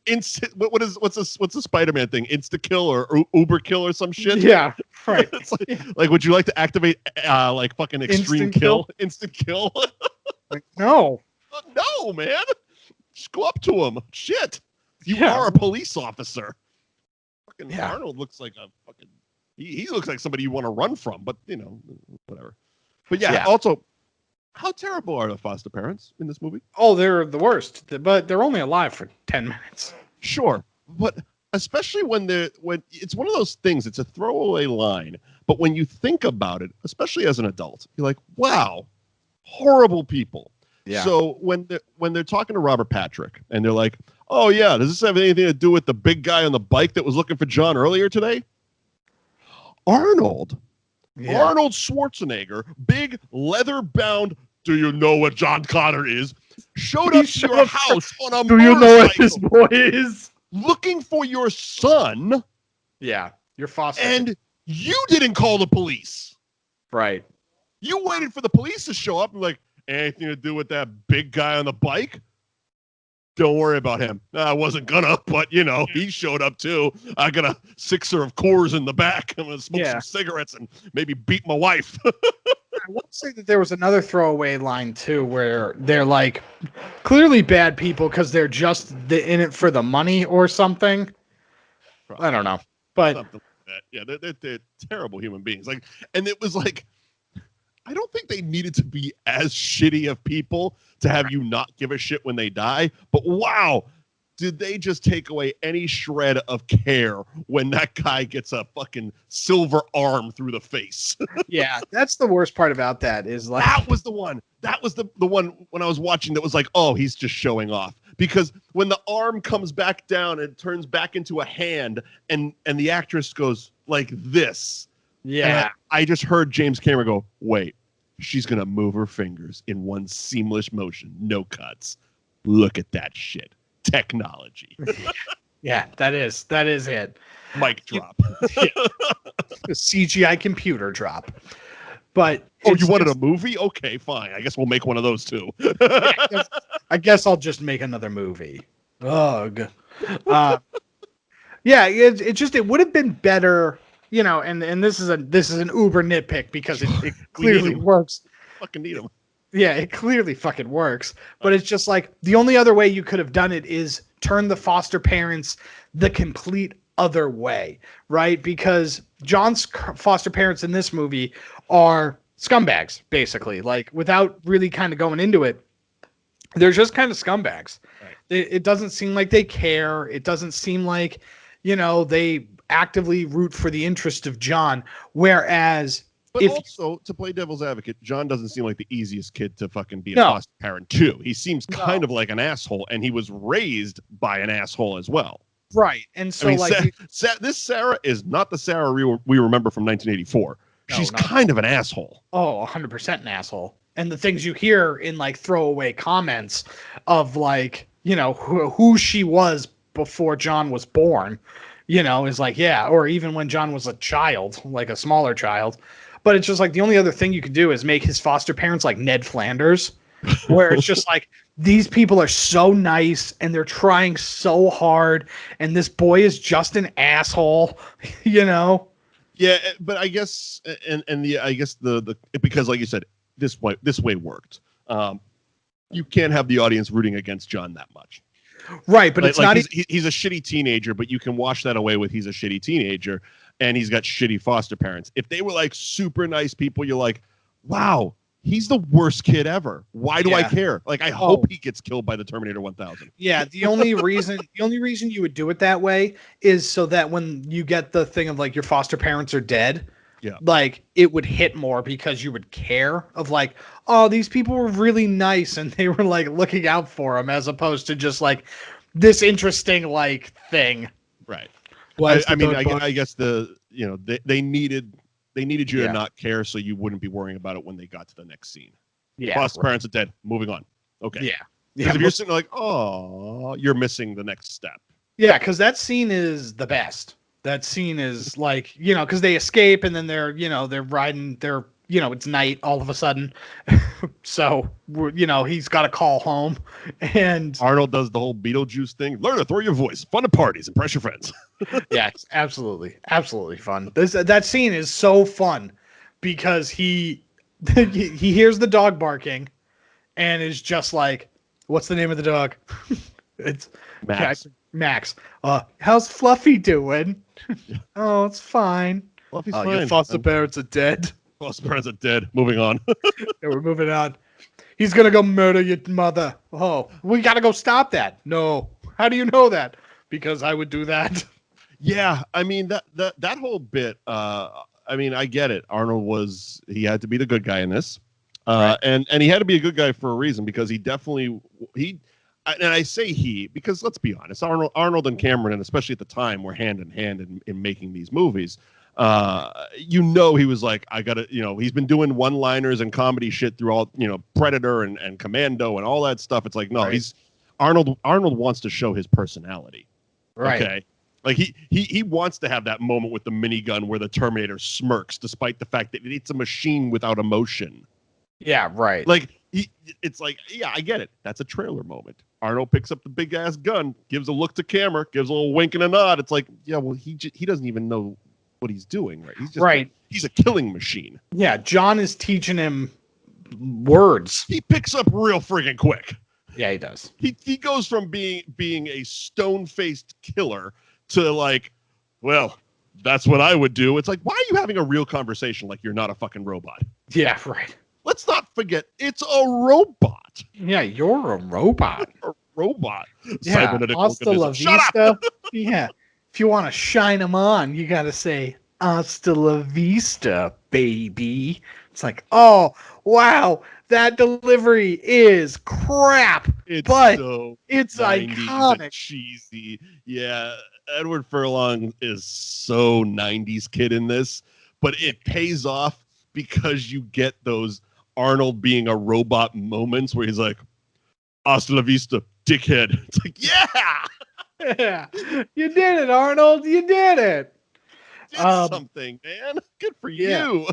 what's the Spider-Man thing? Insta kill or Uber kill or some shit? Yeah, right. It's like, would you like to activate like fucking extreme kill? Instant kill? Like, no, man. Just go up to him. Shit, you are a police officer. Fucking Arnold looks like a fucking. He looks like somebody you want to run from, but whatever. But also. How terrible are the foster parents in this movie? Oh, they're the worst, but they're only alive for 10 minutes. Sure, but especially when it's one of those things, it's a throwaway line, but when you think about it, especially as an adult, you're like, wow, horrible people. Yeah. So when they're talking to Robert Patrick and they're like, oh yeah, does this have anything to do with the big guy on the bike that was looking for John earlier today? Arnold Schwarzenegger, big leather-bound, do you know what John Connor is? Showed up to your house on a motorcycle. Do you know what this boy is? Looking for your son. Yeah, your foster. And you didn't call the police. Right. You waited for the police to show up and like, anything to do with that big guy on the bike? Don't worry about him. I wasn't gonna, but he showed up too. I got a 6er of Coors in the back. I'm gonna smoke some cigarettes and maybe beat my wife. I will say that there was another throwaway line too, where they're like clearly bad people because they're just in it for the money or something. Probably. I don't know, but something like that. Yeah, they're terrible human beings. Like, and it was like, I don't think they needed to be as shitty of people to have you not give a shit when they die. But wow, did they just take away any shred of care when that guy gets a fucking silver arm through the face? Yeah, that's the worst part about that is like... That was the one. That was the one when I was watching that was like, oh, he's just showing off. Because when the arm comes back down, it turns back into a hand and the actress goes like this. Yeah. And I just heard James Cameron go, wait, she's going to move her fingers in one seamless motion. No cuts. Look at that shit. Technology. Yeah, that is it. Mic drop. The CGI computer drop. But you wanted a movie? Okay, fine. I guess we'll make one of those too. I guess I'll just make another movie. Ugh. Yeah, it would have been better, and this is an uber nitpick because it clearly works. Fucking need them. Yeah, it clearly fucking works. But it's just like the only other way you could have done it is turn the foster parents the complete other way, right? Because John's foster parents in this movie are scumbags, basically. Like, without really kind of going into it, they're just kind of scumbags. Right. It doesn't seem like they care. It doesn't seem like, they actively root for the interest of John. Whereas... But also, to play devil's advocate, John doesn't seem like the easiest kid to fucking be a foster parent, too. He seems kind of like an asshole, and he was raised by an asshole as well. Right. And so, this Sarah is not the Sarah we remember from 1984. No, she's kind of an asshole. Oh, 100% an asshole. And the things you hear in, throwaway comments of, who she was before John was born, is like, yeah, or even when John was a child, like a smaller child. But it's just like the only other thing you could do is make his foster parents like Ned Flanders, where it's just like these people are so nice and they're trying so hard, and this boy is just an asshole, you know? Yeah, but I guess the because like you said, this way worked. You can't have the audience rooting against John that much. Right, but it's not. He's a shitty teenager, but you can wash that away with he's a shitty teenager and he's got shitty foster parents. If they were like super nice people, you're like, wow, he's the worst kid ever. Why do I care? Like, I hope he gets killed by the Terminator 1000. Yeah, the only reason you would do it that way is so that when you get the thing of like your foster parents are dead, like it would hit more because you would care of like, oh, these people were really nice and they were like looking out for him, as opposed to just like this interesting like thing. Right. Well, I guess they needed you to not care so you wouldn't be worrying about it when they got to the next scene. Yeah. Foster parents are dead. Moving on. Okay. Yeah. Because if you're sitting like, oh, you're missing the next step. Yeah, because that scene is the best. That scene is like, because they escape and then they're riding, it's night all of a sudden. So, he's got to call home. And Arnold does the whole Beetlejuice thing. Learn to throw your voice. Fun at parties. Impress your friends. Yeah, it's absolutely. Absolutely fun. That scene is so fun because he hears the dog barking and is just like, what's the name of the dog? It's Max. Max. How's Fluffy doing? Oh, it's fine. Fluffy's fine. Your foster parents are dead. Foster parents are dead. Moving on. Yeah, we're moving on. He's gonna go murder your mother. Oh, we gotta go stop that. No. How do you know that? Because I would do that. Yeah, I mean that whole bit. I get it. Arnold he had to be the good guy in this, right. and he had to be a good guy for a reason because he definitely and I say he because let's be honest, Arnold and Cameron, and especially at the time, were hand in hand in making these movies. He was like, I gotta, he's been doing one-liners and comedy shit through all, Predator and Commando and all that stuff. It's like, no, right. Arnold wants to show his personality. Right. Okay. Like he wants to have that moment with the minigun where the Terminator smirks, despite the fact that it's a machine without emotion. Yeah. Right. Like it's like, yeah, I get it. That's a trailer moment. Arnold picks up the big ass gun, gives a look to camera, gives a little wink and a nod. It's like, yeah, well, he doesn't even know what he's doing, right? He's just right. He's a killing machine. Yeah, John is teaching him words. He picks up real friggin' quick. Yeah, he does. He goes from being a stone-faced killer to like, well, that's what I would do. It's like, why are you having a real conversation like you're not a fucking robot? Yeah, right. Let's not forget, it's a robot. Yeah, you're a robot. A robot. Yeah, hasta la vista. Yeah. If you want to shine them on, you got to say, hasta la vista, baby. It's like, oh, wow, that delivery is crap. It's iconic. And cheesy. Yeah, Edward Furlong is so 90s kid in this, but it pays off because you get those Arnold being a robot moments where he's like, hasta la vista, dickhead. It's like, yeah! Yeah, you did it, Arnold. You did it. Did something, man. Good for you.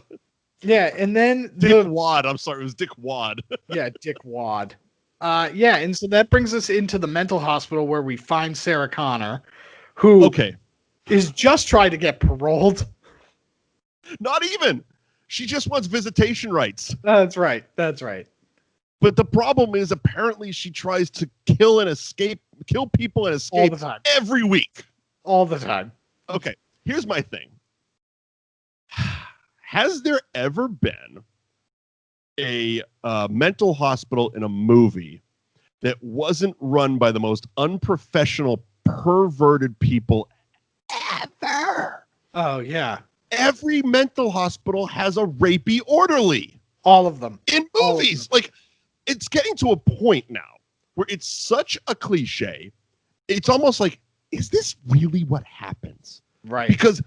Yeah, and then Dick Wad. I'm sorry, it was Dick Wad. Yeah, Dick Wad. Yeah, and so that brings us into the mental hospital where we find Sarah Connor, who is just trying to get paroled. Not even. She just wants visitation rights. That's right. That's right. But the problem is, apparently, she tries to kill people and escape all the time. Every week. All the time. Okay, here's my thing. Has there ever been a mental hospital in a movie that wasn't run by the most unprofessional, perverted people ever? Oh, yeah. Every mental hospital has a rapey orderly. All of them. In movies. Like, it's getting to a point now where it's such a cliche. It's almost like, is this really what happens? Right. Because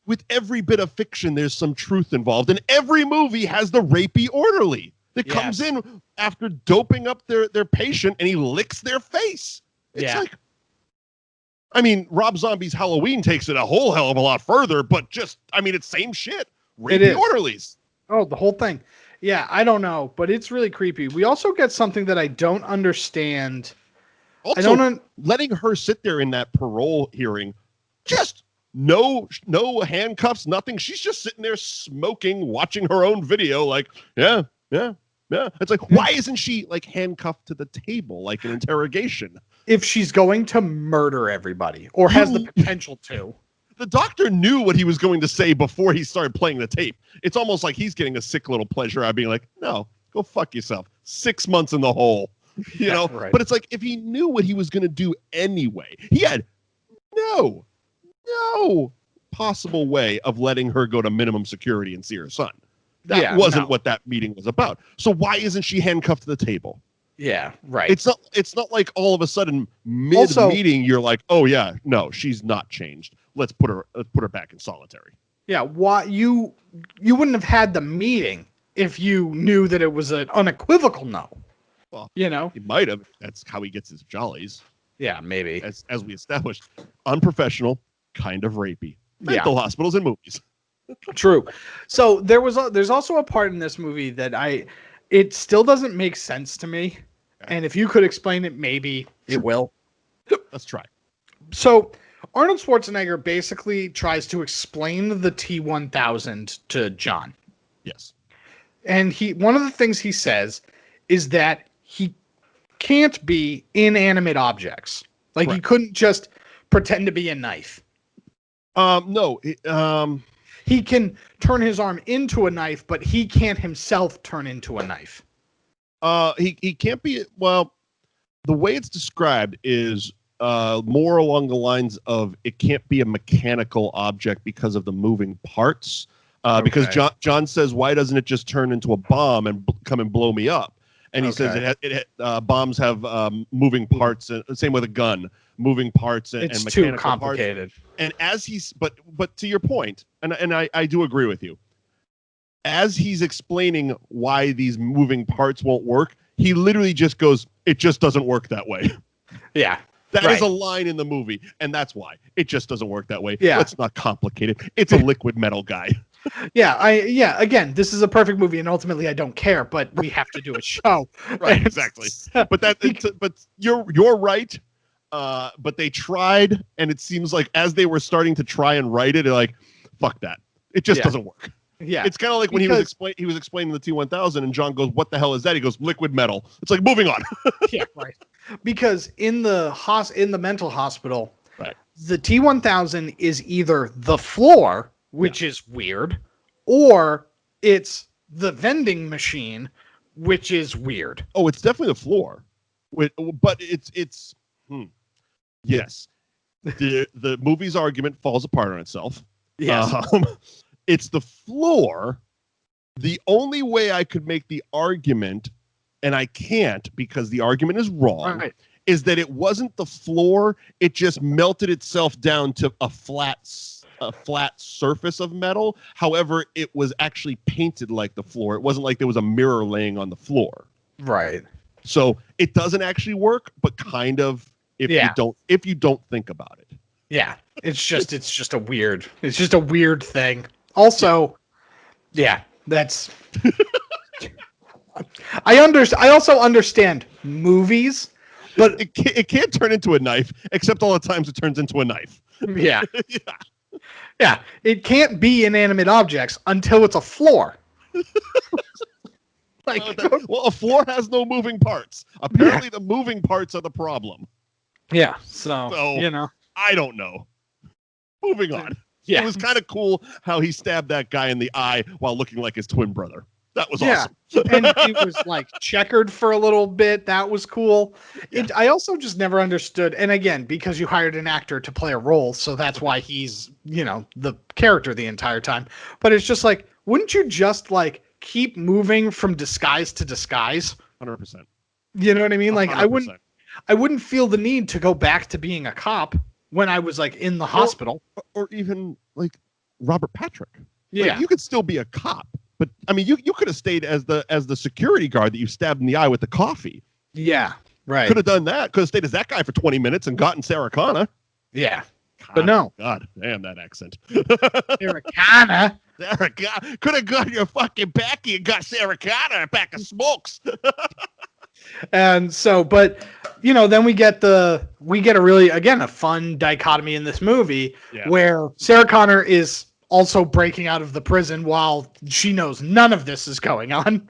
with every bit of fiction, there's some truth involved. And every movie has the rapey orderly that comes in after doping up their patient and he licks their face. It's like, I mean, Rob Zombie's Halloween takes it a whole hell of a lot further, but just, I mean, it's same shit. Rapey orderlies. Oh, the whole thing. Yeah, I don't know, but it's really creepy. We also get something that I don't understand. Also, letting her sit there in that parole hearing, just no handcuffs, nothing. She's just sitting there smoking, watching her own video. Like, yeah. It's like, why isn't she like handcuffed to the table like an interrogation? If she's going to murder everybody or has the potential to. The doctor knew what he was going to say before he started playing the tape. It's almost like he's getting a sick little pleasure out of being like, no, go fuck yourself. 6 months in the hole. You know? Right. But it's like, if he knew what he was going to do anyway, he had no possible way of letting her go to minimum security and see her son. That wasn't what that meeting was about. So why isn't she handcuffed to the table? Yeah, right. It's not like all of a sudden mid-meeting you're like, oh yeah, no, she's not changed. Let's put her back in solitary. Yeah, why you wouldn't have had the meeting if you knew that it was an unequivocal no. Well, you know, he might have. That's how he gets his jollies. Yeah, maybe. As we established, unprofessional, kind of rapey. Mental hospitals and movies. True. So there's also a part in this movie that it still doesn't make sense to me. Okay. And if you could explain it, maybe it will. Let's try. So Arnold Schwarzenegger basically tries to explain the T-1000 to John. Yes. And one of the things he says is that he can't be inanimate objects. Like he couldn't just pretend to be a knife. No. He can turn his arm into a knife, but he can't himself turn into a knife. He can't be. Well, the way it's described is more along the lines of it can't be a mechanical object because of the moving parts. Because John says, why doesn't it just turn into a bomb and come and blow me up? And he says bombs have moving parts. Same with a gun, moving parts and it's mechanical too complicated. Parts. And as but to your point, and I do agree with you. As he's explaining why these moving parts won't work, he literally just goes, "It just doesn't work that way." Yeah. That is a line in the movie, and that's why. It just doesn't work that way. Yeah. It's not complicated. It's a liquid metal guy. Again, this is a perfect movie, and ultimately I don't care, but we have to do a show. Right, exactly. But you're right. But they tried, and it seems like as they were starting to try and write it, they're like, fuck that. It just doesn't work. Yeah. It's kind of like when he was explaining the T-1000, and John goes, what the hell is that? He goes, liquid metal. It's like, moving on. Yeah, right. Because in the mental hospital, right, the T-1000 is either the floor, which is weird, or it's the vending machine, which is weird. Oh, it's definitely the floor. But it's yes. The movie's argument falls apart on itself. Yes. It's the floor. The only way I could make the argument, and I can't because the argument is wrong, is that it wasn't the floor. It just melted itself down to a flat surface of metal. However, it was actually painted like the floor. It wasn't like there was a mirror laying on the floor. Right. So it doesn't actually work, but kind of if you don't think about it. Yeah. It's just a weird thing. Also, that's I also understand movies, but it can't turn into a knife, except all the times it turns into a knife. Yeah. Yeah. It can't be inanimate objects until it's a floor. A floor has no moving parts. Apparently the moving parts are the problem. Yeah. So you know. I don't know. Moving on. Yeah. It was kind of cool how he stabbed that guy in the eye while looking like his twin brother. That was awesome. And he was like checkered for a little bit. That was cool. Yeah. I also just never understood. And again, because you hired an actor to play a role, so that's why he's, the character the entire time. But it's just like, wouldn't you just like keep moving from disguise to disguise? 100%. You know what I mean? 100%. Like 100%. I wouldn't feel the need to go back to being a cop when I was like in the hospital. Or even like Robert Patrick. Yeah. Like, you could still be a cop. But I mean, you could have stayed as the security guard that you stabbed in the eye with the coffee. Yeah, right. Could have done that. Could have stayed as that guy for 20 minutes and gotten Sarah Connor. Yeah. But no. God damn that accent. Sarah Connor. Sarah Connor. Could have got your fucking backy and got Sarah Connor a pack of smokes. And so, but then we get a really, again, a fun dichotomy in this movie where Sarah Connor is also breaking out of the prison while she knows none of this is going on.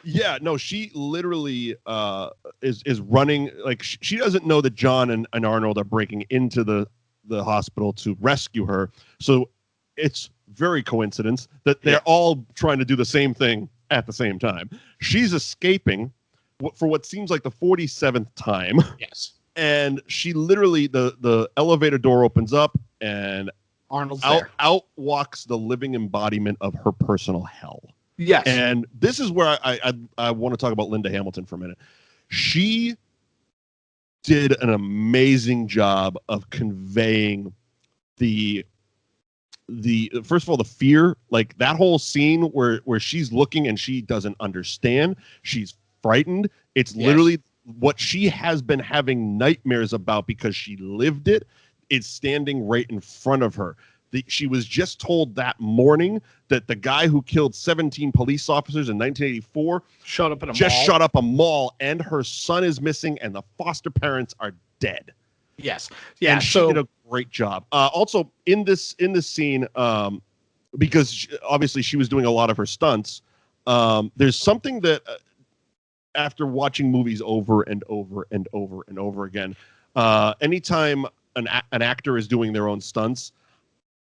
Yeah, no, she literally is running, like she doesn't know that John and Arnold are breaking into the hospital to rescue her. So it's very coincidence that they're all trying to do the same thing at the same time. She's escaping for what seems like the 47th time. Yes. And she literally, the elevator door opens up and Arnold's out walks the living embodiment of her personal hell. Yes. And this is where I want to talk about Linda Hamilton for a minute. She did an amazing job of conveying the first of all, the fear, like that whole scene where she's looking and she doesn't understand. She's frightened. It's literally what she has been having nightmares about because she lived it. It's standing right in front of her. She was just told that morning that the guy who killed 17 police officers in 1984 shot up a mall, and her son is missing, and the foster parents are dead. Yes, yeah. And she did a great job. Also, in this scene, because obviously she was doing a lot of her stunts. There's something that after watching movies over and over and over and over again, anytime an actor is doing their own stunts,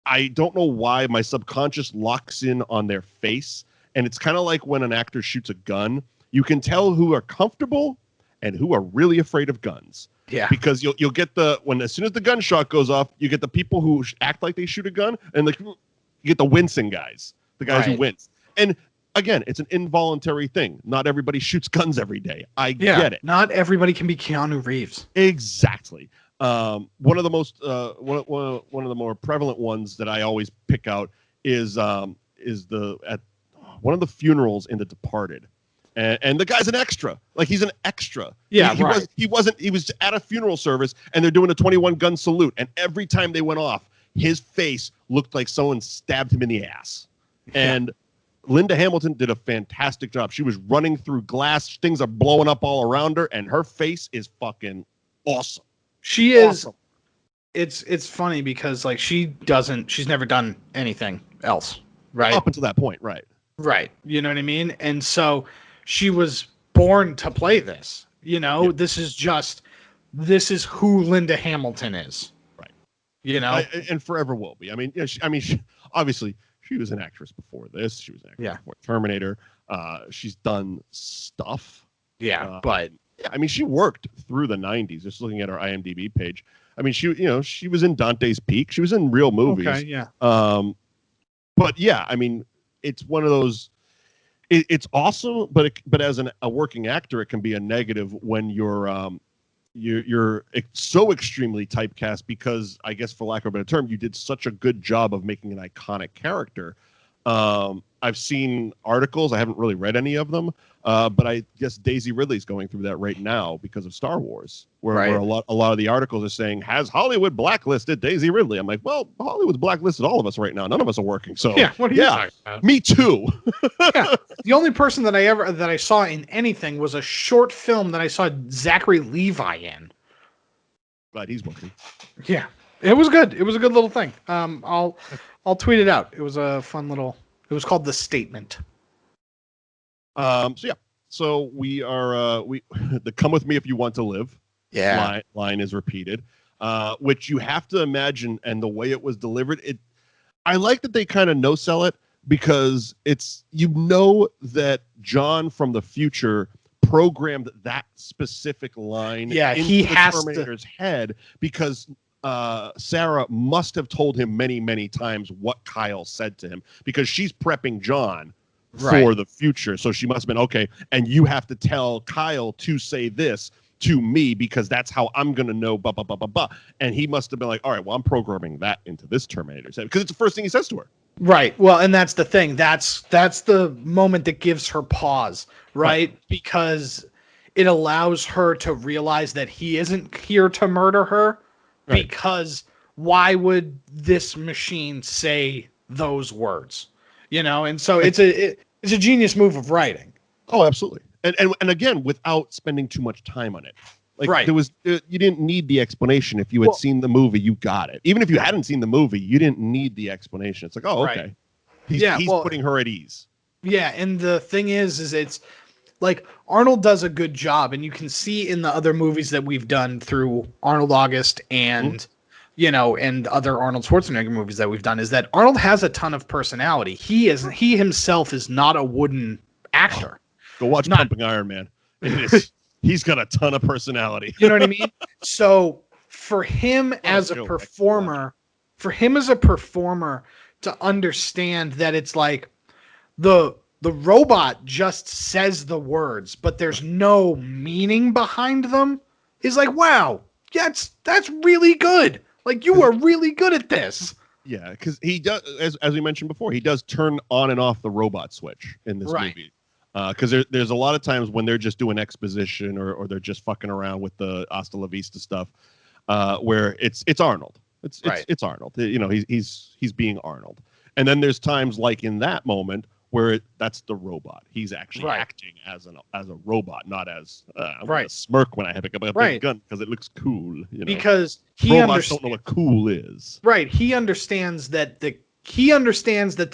I don't know why my subconscious locks in on their face. And it's kind of like when an actor shoots a gun, you can tell who are comfortable and who are really afraid of guns. Yeah. Because you'll get as soon as the gunshot goes off, you get the people who act like they shoot a gun, and you get the wincing guys, the guys who wince. And again, it's an involuntary thing. Not everybody shoots guns every day. I get it. Not everybody can be Keanu Reeves. Exactly. One of the most one of the more prevalent ones that I always pick out is at one of the funerals in The Departed, and the guy's an extra. Like, he's an extra. Yeah, he was at a funeral service and they're doing a 21 gun salute, and every time they went off, his face looked like someone stabbed him in the ass. And Linda Hamilton did a fantastic job. She was running through glass, things are blowing up all around her, and her face is fucking awesome. She is. Awesome. It's funny because like she's never done anything else, right? Up until that point, right? Right. You know what I mean? And so she was born to play this. This is who Linda Hamilton is. Right. And forever will be. I mean, obviously she was an actress before this. She was an actress before Terminator. She's done stuff. Yeah, but. I mean, she worked through the 90s. Just looking at her IMDb page, I mean, she was in Dante's Peak. She was in real movies. Okay, yeah. But yeah, I mean, it's one of those. It's awesome, but as a working actor, it can be a negative when you're so extremely typecast because, I guess, for lack of a better term, you did such a good job of making an iconic character. I've seen articles. I haven't really read any of them, but I guess Daisy Ridley's going through that right now because of Star Wars, where a lot of the articles are saying, has Hollywood blacklisted Daisy Ridley? I'm like, well, Hollywood's blacklisted all of us right now. None of us are working. So what are you talking about? Me too. The only person that I saw in anything was a short film that I saw Zachary Levi in. Glad he's working. Yeah, it was good. It was a good little thing. I'll tweet it out. It was a fun little. It was called The Statement. So we are the "Come with me if you want to live." Line is repeated, which you have to imagine, and the way it was delivered. I like that they kind of no sell it because it's that John from the future programmed that specific line. Yeah, into he the has Terminator's head because. Sarah must have told him many, many times what Kyle said to him because she's prepping John for the future. So she must have been, okay, and you have to tell Kyle to say this to me because that's how I'm going to know, blah, blah, blah, blah, blah. And he must have been like, all right, well, I'm programming that into this Terminator's head because it's the first thing he says to her. Right. Well, and that's the thing. That's the moment that gives her pause, right? Because it allows her to realize that he isn't here to murder her. Because why would this machine say those words? You know, and so it's a genius move of writing. Oh, absolutely. And again, without spending too much time on it. Like Right. you didn't need the explanation. If you had seen the movie, you got it. Even if you hadn't seen the movie, you didn't need the explanation. It's like, oh, okay. Right. He's putting her at ease. Yeah, and the thing is it's like Arnold does a good job, and you can see in the other movies that we've done through Arnold August and and other Arnold Schwarzenegger movies that we've done, is that Arnold has a ton of personality. He himself is not a wooden actor. Go watch Pumping Iron Man. He's got a ton of personality. You know what I mean? So for him as a performer, to understand that it's like the robot just says the words, but there's no meaning behind them, is like, wow, that's really good. Like, you are really good at this. Yeah, because he does, as we mentioned before, he does turn on and off the robot switch in this movie. Because there's a lot of times when they're just doing exposition or they're just fucking around with the Hasta La Vista stuff, where it's Arnold. It's Arnold. You know, he's being Arnold. And then there's times like in that moment where that's the robot. He's actually acting as a robot, not as I'm gonna smirk when I have a big gun because it looks cool. You know? Because robots don't know what cool is. Right. He understands that the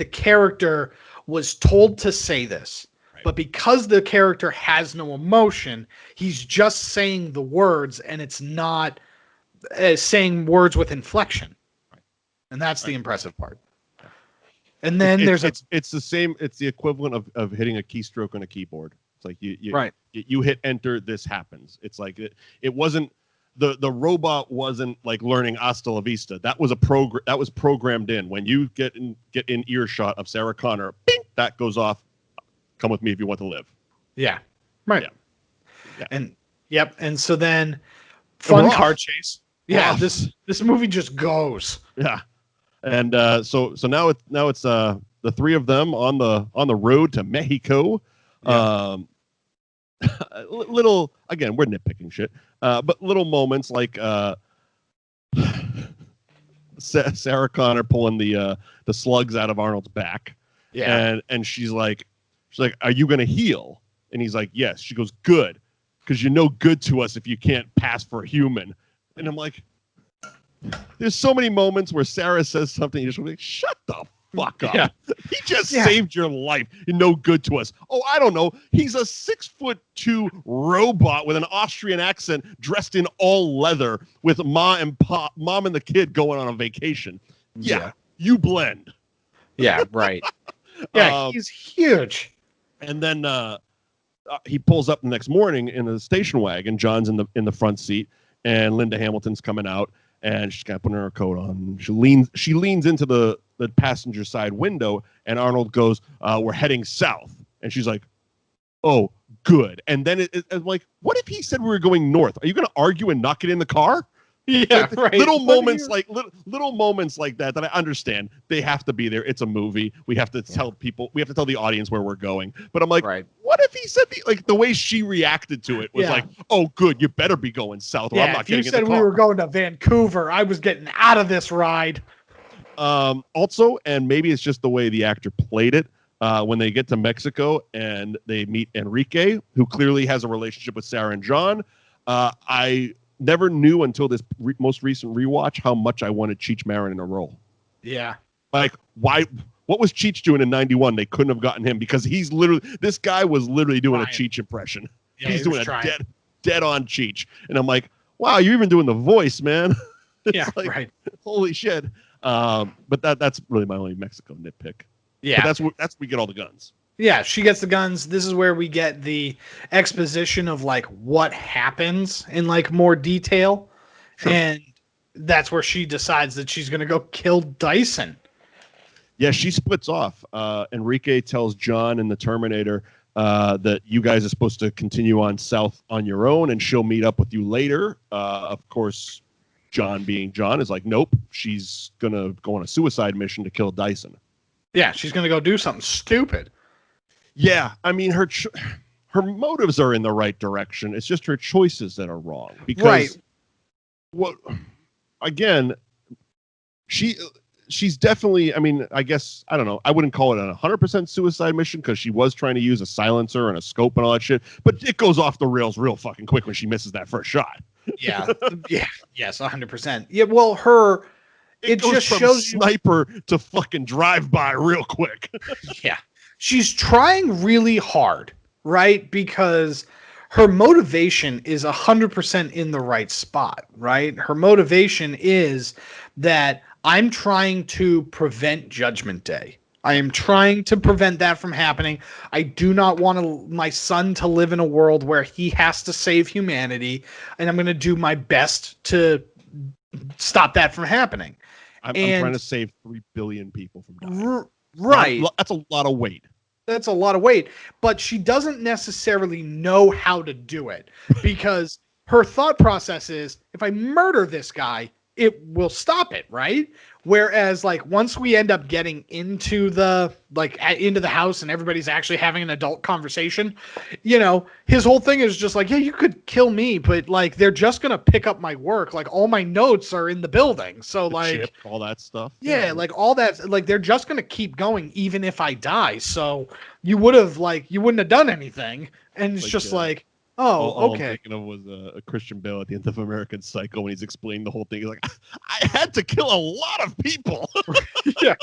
character was told to say this. But because the character has no emotion, he's just saying the words, and it's not saying words with inflection. And that's the impressive part. And then it's the same. It's the equivalent of hitting a keystroke on a keyboard. It's like you hit enter, this happens. It's like it wasn't the robot wasn't like learning Hasta La Vista. That was that was programmed in. When you get in earshot of Sarah Connor, bing, that goes off. Come with me if you want to live. Yeah. Right. Yeah. And so then fun car chase. Yeah. This movie just goes. Yeah. And so now it's the three of them on the road to Mexico. Yeah. Little, again, we're nitpicking shit. But little moments like Sarah Connor pulling the slugs out of Arnold's back. Yeah. And she's like, are you going to heal? And he's like, yes. She goes, good. Because you're no good to us if you can't pass for a human. And I'm like, there's so many moments where Sarah says something. You just want to be like, shut the fuck up. Yeah. He just saved your life. You're no good to us. Oh, I don't know. He's a 6'2" robot with an Austrian accent dressed in all leather with mom and the kid going on a vacation. Yeah. You blend. Yeah, right. Yeah, he's huge. And then he pulls up the next morning in a station wagon. John's in the front seat, and Linda Hamilton's coming out, and she's kind of putting her coat on. She leans into the passenger side window, and Arnold goes, "We're heading south," and she's like, "Oh, good." And then it's like, what if he said we were going north? Are you going to argue and not get in the car? Yeah, right. Little moments like that I understand. They have to be there. It's a movie. We have to tell people. We have to tell the audience where we're going. But I'm like, what if he said the way she reacted to it was like, "Oh, good, you better be going south, or I'm not getting in the car." You said we were going to Vancouver. I was getting out of this ride. Also, and maybe it's just the way the actor played it. When they get to Mexico and they meet Enrique, who clearly has a relationship with Sarah and John, I never knew until this most recent rewatch how much I wanted Cheech Marin in a role. Yeah. Like, why? What was Cheech doing in '91? They couldn't have gotten him because this guy was literally doing a Cheech impression. Yeah, he's doing a dead on Cheech. And I'm like, wow, you're even doing the voice, man. Yeah, like, right. Holy shit. But that's really my only Mexico nitpick. Yeah. But that's where we get all the guns. Yeah, she gets the guns. This is where we get the exposition of like what happens in like more detail. Sure. And that's where she decides that she's going to go kill Dyson. Yeah, she splits off. Enrique tells John and the Terminator that you guys are supposed to continue on south on your own, and she'll meet up with you later. Of course, John, being John, is like, nope, she's going to go on a suicide mission to kill Dyson. Yeah, she's going to go do something stupid. Yeah, I mean, her motives are in the right direction. It's just her choices that are wrong. Because again, she's definitely, I mean, I guess, I don't know, I wouldn't call it a 100% suicide mission because she was trying to use a silencer and a scope and all that shit, but it goes off the rails real fucking quick when she misses that first shot. Yeah. Yes, 100%. Yeah, well, it goes just from shows sniper to fucking drive-by real quick. Yeah. She's trying really hard, right? Because her motivation is 100% in the right spot, right? Her motivation is that I'm trying to prevent Judgment Day. I am trying to prevent that from happening. I do not want my son to live in a world where he has to save humanity, and I'm going to do my best to stop that from happening. I'm trying to save 3 billion people from dying. Right. That's a lot of weight. That's a lot of weight, but she doesn't necessarily know how to do it because her thought process is, if I murder this guy, it will stop it, right? Whereas, like, once we end up getting into the house and everybody's actually having an adult conversation, you know, his whole thing is just like, yeah, you could kill me, but like, they're just gonna pick up my work. Like, all my notes are in the building, so like chip, all that stuff. Yeah, like all that, like they're just gonna keep going even if I die. So you wouldn't have done anything, and it's like, just like. Oh, all okay. I'm thinking of was a Christian Bale at the end of American Psycho when he's explaining the whole thing. He's like, I had to kill a lot of people. Yeah,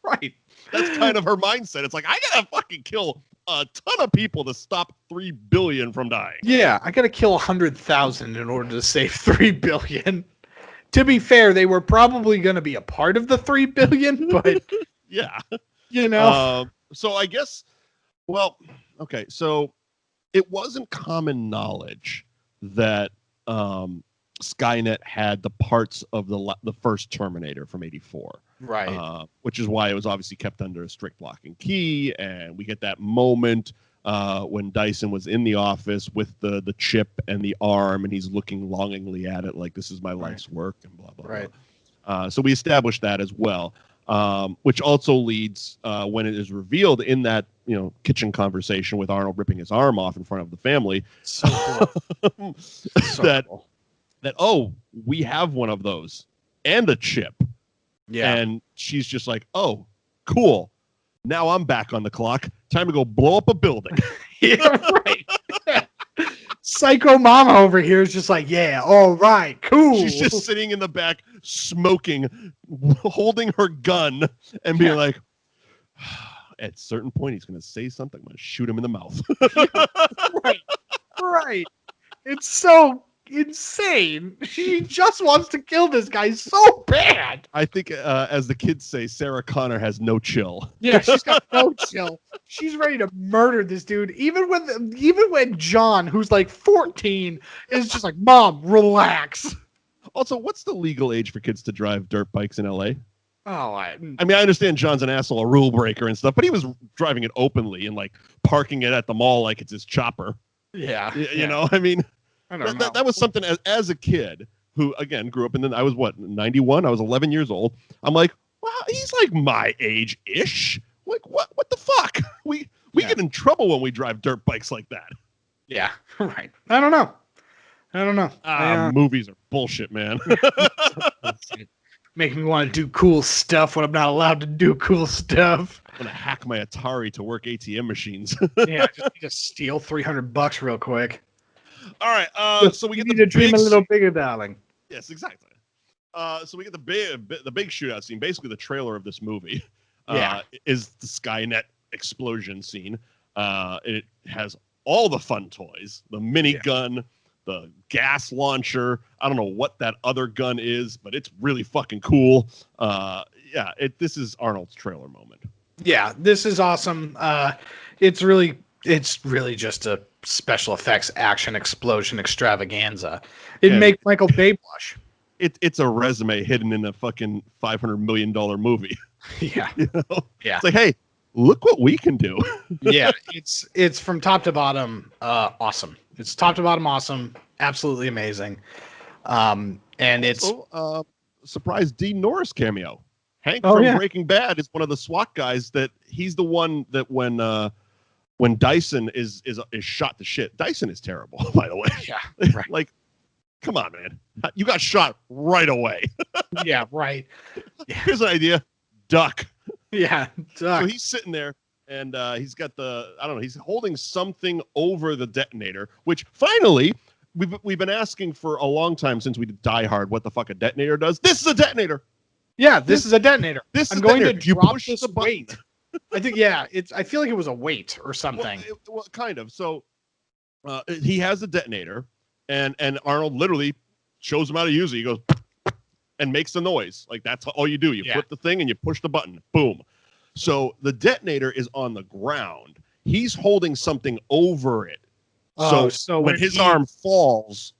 right. That's kind of her mindset. It's like, I gotta fucking kill a ton of people to stop 3 billion from dying. Yeah, I gotta kill 100,000 in order to save 3 billion. To be fair, they were probably going to be a part of the 3 billion, but yeah, you know. So I guess, well, okay, so. It wasn't common knowledge that Skynet had the parts of the first Terminator from '84, right? Which is why it was obviously kept under a strict lock and key. And we get that moment when Dyson was in the office with the chip and the arm, and he's looking longingly at it like, this is my life's work, and blah blah blah. So we established that as well. Which also leads when it is revealed in that kitchen conversation with Arnold ripping his arm off in front of the family, so cool. that oh, we have one of those and a chip, and she's just like, oh, cool, now I'm back on the clock, time to go blow up a building. Yeah, right. Psycho mama over here is just like, yeah, all right, cool. She's just sitting in the back, smoking, holding her gun, and being like, at a certain point, he's going to say something. I'm going to shoot him in the mouth. Right. It's so insane. She just wants to kill this guy so bad. I think, as the kids say, Sarah Connor has no chill. Yeah, she's got no chill. She's ready to murder this dude. Even when John, who's like 14, is just like, Mom, relax. Also, what's the legal age for kids to drive dirt bikes in LA? Oh, I mean, I understand John's an asshole, a rule breaker and stuff, but he was driving it openly and like parking it at the mall like it's his chopper. Yeah. You know, I mean, I don't know. That was something as a kid who, again, grew up I was 91? I was 11 years old. I'm like, well, he's like my age-ish. Like, what the fuck? We get in trouble when we drive dirt bikes like that. Yeah, right. I don't know. Movies are bullshit, man. Making me want to do cool stuff when I'm not allowed to do cool stuff. I'm gonna hack my Atari to work ATM machines. Yeah, just steal $300 real quick. All right, so we get the dream a little bigger, darling. Yes, exactly. So we get the big shootout scene. Basically, the trailer of this movie is the Skynet explosion scene. It has all the fun toys, the minigun, the gas launcher. I don't know what that other gun is, but it's really fucking cool. This is Arnold's trailer moment. Yeah, this is awesome. It's really just a special effects action explosion extravaganza. It'd make Michael Bay blush. It's a resume hidden in a fucking $500 million movie. Yeah. Yeah. It's like, hey, look what we can do. Yeah, it's from top to bottom awesome. It's top to bottom awesome, absolutely amazing. And it's surprise Dean Norris cameo. Hank from Breaking Bad is one of the SWAT guys that he's the one that when Dyson is shot to shit. Dyson is terrible, by the way. Yeah. Right. Like, come on, man. You got shot right away. Yeah, right. Here's an idea. Duck. Yeah. So he's sitting there, and he's got he's holding something over the detonator, which finally, we've been asking for a long time since we did Die Hard what the fuck a detonator does. This is a detonator. Yeah, this is a detonator. I'm going to drop this weight. I think, I feel like it was a weight or something. Well, kind of. So he has a detonator, and Arnold literally shows him how to use it. He goes and makes the noise. Like, that's all you do. You flip the thing and you push the button. Boom. So the detonator is on the ground. He's holding something over it. So when his arm falls,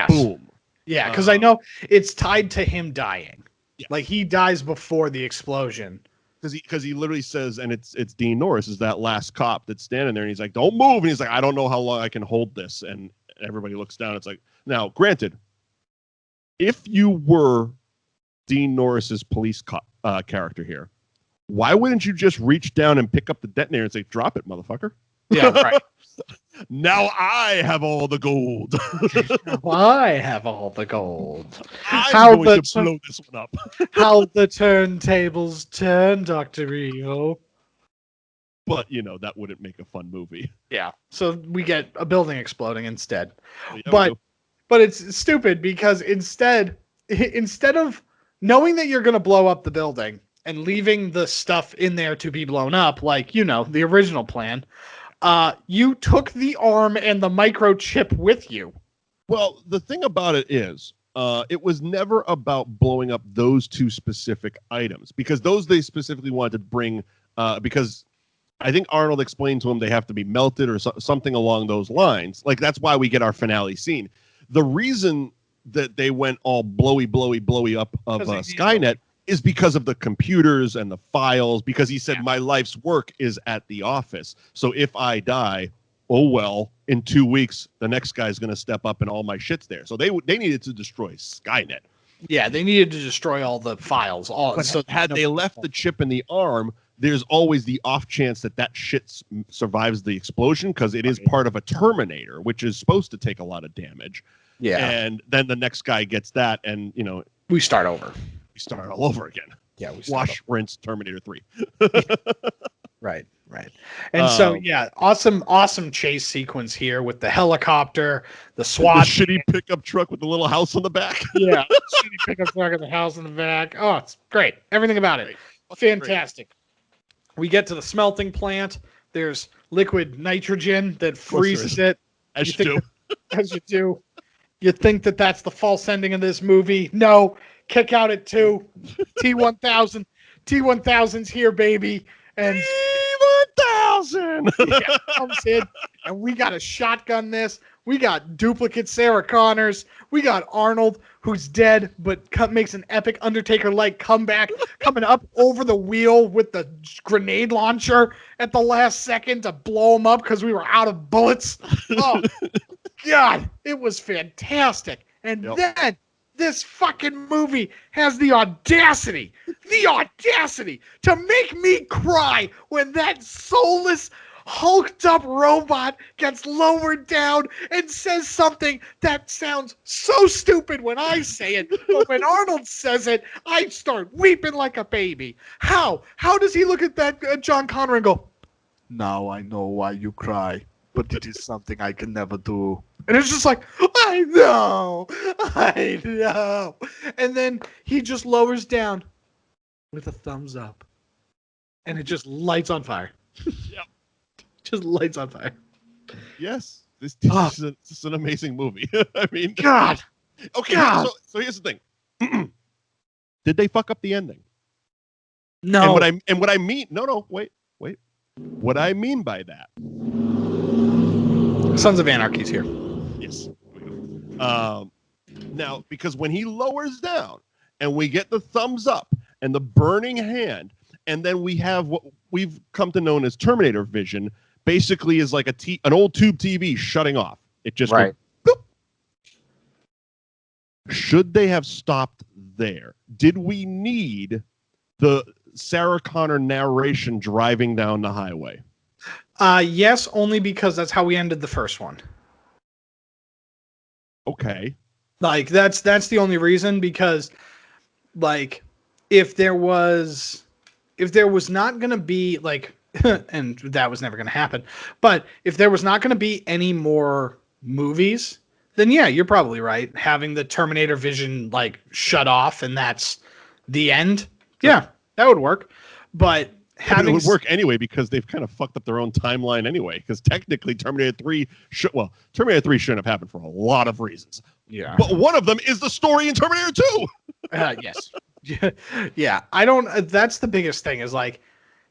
boom. Yeah, because I know it's tied to him dying. Yeah. Like, he dies before the explosion. Because he literally says, and it's Dean Norris is that last cop that's standing there, and he's like, "Don't move," and he's like, "I don't know how long I can hold this," and everybody looks down. It's like, now, granted, if you were Dean Norris's police character here, why wouldn't you just reach down and pick up the detonator and say, "Drop it, motherfucker"? Yeah, right. Now I have all the gold. I have all the gold. I'm going to blow this one up. How the turntables turn, Dr. Rio. But, that wouldn't make a fun movie. Yeah. So we get a building exploding instead. Yeah, but it's stupid because instead of knowing that you're going to blow up the building and leaving the stuff in there to be blown up, like, the original plan, you took the arm and the microchip with you. Well, the thing about it is, it was never about blowing up those two specific items, because those they specifically wanted to bring, because I think Arnold explained to him they have to be melted or something along those lines. Like, that's why we get our finale scene. The reason that they went all blowy up of Skynet is because of the computers and the files, because he said, my life's work is at the office. So if I die, oh, well, in 2 weeks, the next guy's going to step up and all my shit's there. So they needed to destroy Skynet. Yeah, they needed to destroy all the files. So had they left the chip in the arm, there's always the off chance that shit survives the explosion, because it is part of a Terminator, which is supposed to take a lot of damage. Yeah. And then the next guy gets that, and, we start over. We start all over again. Yeah, wash, rinse, Terminator 3. Right. And awesome chase sequence here with the helicopter, the SWAT, the shitty pickup truck with the little house on the back. Yeah, shitty pickup truck and the house in the back. Oh, it's great. Everything about it. Fantastic. Great. We get to the smelting plant. There's liquid nitrogen that freezes it. As you do. You think that that's the false ending of this movie? No. Kick out at 2. T1000. T1000's here, baby. And T1000 comes in, and we got to shotgun this. We got duplicate Sarah Connors. We got Arnold, who's dead, but makes an epic Undertaker-like comeback, coming up over the wheel with the grenade launcher at the last second to blow him up because we were out of bullets. Oh, God, it was fantastic. And then this fucking movie has the audacity to make me cry when that soulless, hulked up robot gets lowered down and says something that sounds so stupid when I say it, but when Arnold says it, I start weeping like a baby. How does he look at that John Connor and go, "Now I know why you cry, but it is something I can never do." And it's just like, I know. And then he just lowers down with a thumbs up. And it just lights on fire. Yep. Just lights on fire. Yes. This is an amazing movie. I mean, God. Okay, God. So here's the thing. Did they fuck up the ending? No. And what I mean, wait. What I mean by that. Sons of Anarchy's here. Yes. Now, because when he lowers down and we get the thumbs up and the burning hand, and then we have what we've come to know as Terminator vision, basically is like an old tube TV shutting off. It just goes, boop. Should they have stopped there? Did we need the Sarah Connor narration driving down the highway? Yes, only because that's how we ended the first one. Okay. Like that's the only reason, because like if there was not going to be like and that was never going to happen, but if there was not going to be any more movies, then yeah, you're probably right. Having the Terminator vision like shut off and that's the end. Yeah, that would work. But it would work anyway because they've kind of fucked up their own timeline anyway. Because technically, Terminator 3 Terminator 3 shouldn't have happened for a lot of reasons. Yeah, but one of them is the story in Terminator 2. Yes. Yeah. I don't. That's the biggest thing. Is like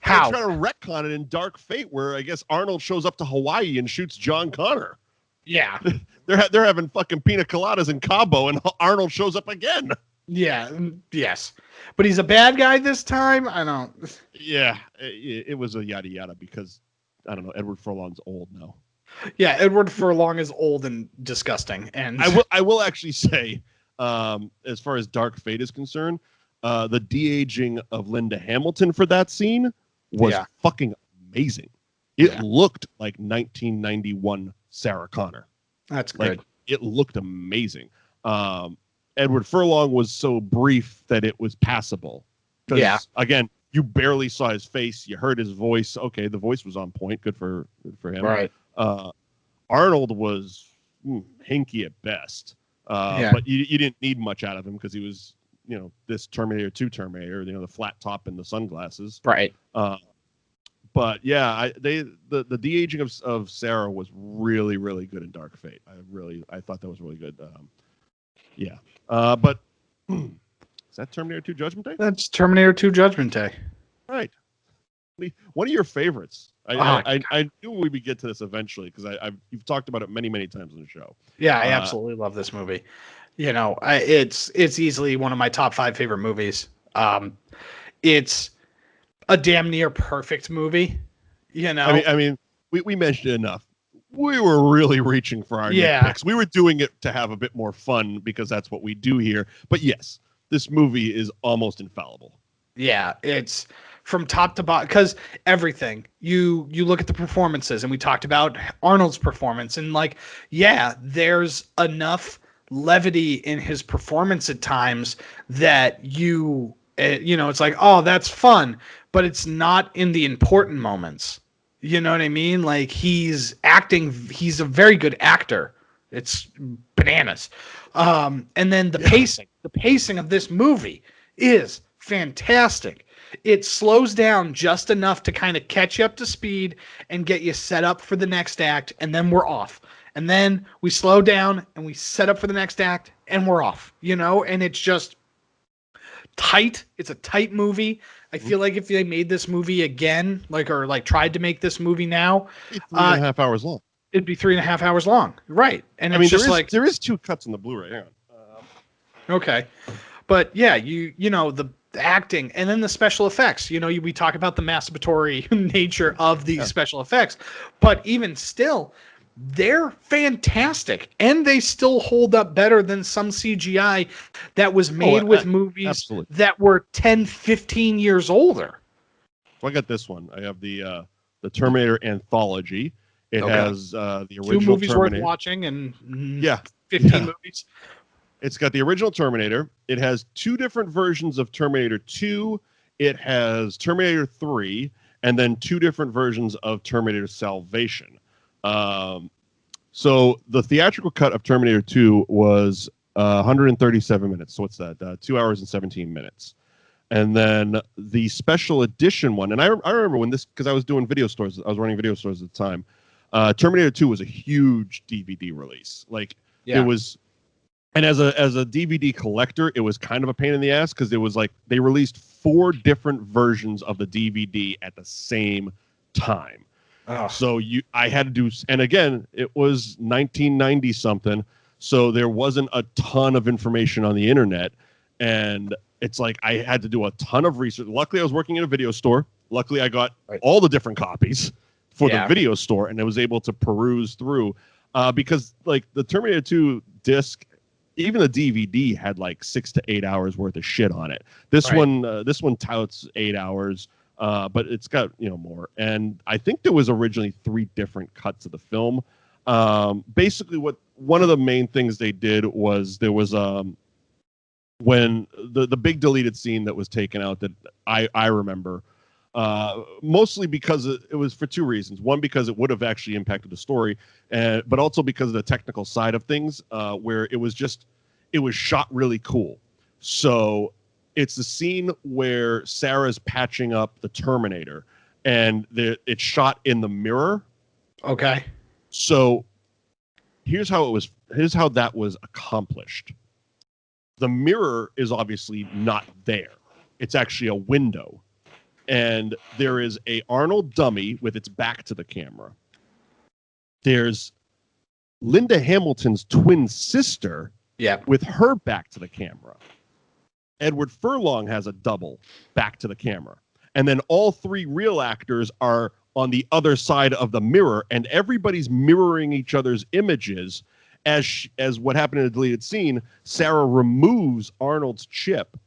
how they're trying to retcon it in Dark Fate, where I guess Arnold shows up to Hawaii and shoots John Connor. Yeah, they're having fucking pina coladas in Cabo, and Arnold shows up again. Yeah. Yes. But he's a bad guy this time. I don't. Yeah, it was a yada yada because I don't know. Edward Furlong's old now. Yeah, Edward Furlong is old and disgusting. And I will actually say, as far as Dark Fate is concerned, the de-aging of Linda Hamilton for that scene was fucking amazing. It looked like 1991 Sarah Connor. That's good. It looked amazing. Edward Furlong was so brief that it was passable. Yeah. Again, you barely saw his face. You heard his voice. Okay, the voice was on point. Good for him. Right. Arnold was hinky at best. But you didn't need much out of him because he was, this Terminator 2 Terminator, the flat top and the sunglasses. Right. But yeah, the de-aging of Sarah was really, really good in Dark Fate. I thought that was really good. But is that Terminator 2 Judgment Day? That's Terminator 2 Judgment Day. Right. One of your favorites. I knew we would get to this eventually because you've talked about it many, many times on the show. Yeah, I absolutely love this movie. It's easily one of my top 5 favorite movies. It's a damn near perfect movie. I mean, we mentioned it enough. We were really reaching for our nitpicks. We were doing it to have a bit more fun because that's what we do here. But yes, this movie is almost infallible. Yeah, it's from top to bottom because everything you look at the performances, and we talked about Arnold's performance, and there's enough levity in his performance at times that it's like, oh, that's fun, but it's not in the important moments. You know what I mean? Like he's acting. He's a very good actor. It's bananas. And then the pacing of this movie is fantastic. It slows down just enough to kind of catch you up to speed and get you set up for the next act. And then we're off. And then we slow down and we set up for the next act and we're off, and it's just tight. It's a tight movie. I feel like if they made this movie again, or tried to make this movie now, it's 3.5 hours long. It'd be 3.5 hours long, right? And it's just there is 2 cuts in the Blu-ray. Hang on. Okay, but yeah, the acting and then the special effects. We talk about the masturbatory nature of these special effects, but even still, they're fantastic, and they still hold up better than some CGI that was made with movies that were 10, 15 years older. So I got this one. I have the Terminator anthology. It has the original 2 movies Terminator. worth watching and 15 movies. It's got the original Terminator. It has 2 different versions of Terminator 2. It has Terminator 3, and then 2 different versions of Terminator Salvation. So the theatrical cut of Terminator 2 was 137 minutes. So what's that? 2 hours and 17 minutes. And then the special edition one, and I remember when this, because I was doing video stores. I was running video stores at the time. Terminator 2 was a huge DVD release. It was, and as a DVD collector, it was kind of a pain in the ass because it was they released 4 different versions of the DVD at the same time. Oh. So I had to do, and again, it was 1990 something, so there wasn't a ton of information on the internet, and it's I had to do a ton of research. Luckily, I was working in a video store. Luckily, I got all the different copies for the video store, and I was able to peruse through, because the Terminator 2 disc, even the DVD had 6 to 8 hours worth of shit on it. This one touts 8 hours. But it's got more, and I think there was originally 3 different cuts of the film. Basically, one of the main things they did was there was when the big deleted scene that was taken out that I remember, mostly because it was for two reasons. One, because it would have actually impacted the story, but also because of the technical side of things, where it was shot really cool. So it's the scene where Sarah's patching up the Terminator, and it's shot in the mirror. Okay. So here's how that was accomplished. The mirror is obviously not there. It's actually a window. And there is a Arnold dummy with its back to the camera. There's Linda Hamilton's twin sister with her back to the camera. Edward Furlong has a double back to the camera. And then all three real actors are on the other side of the mirror, and everybody's mirroring each other's images. As what happened in the deleted scene, Sarah removes Arnold's chip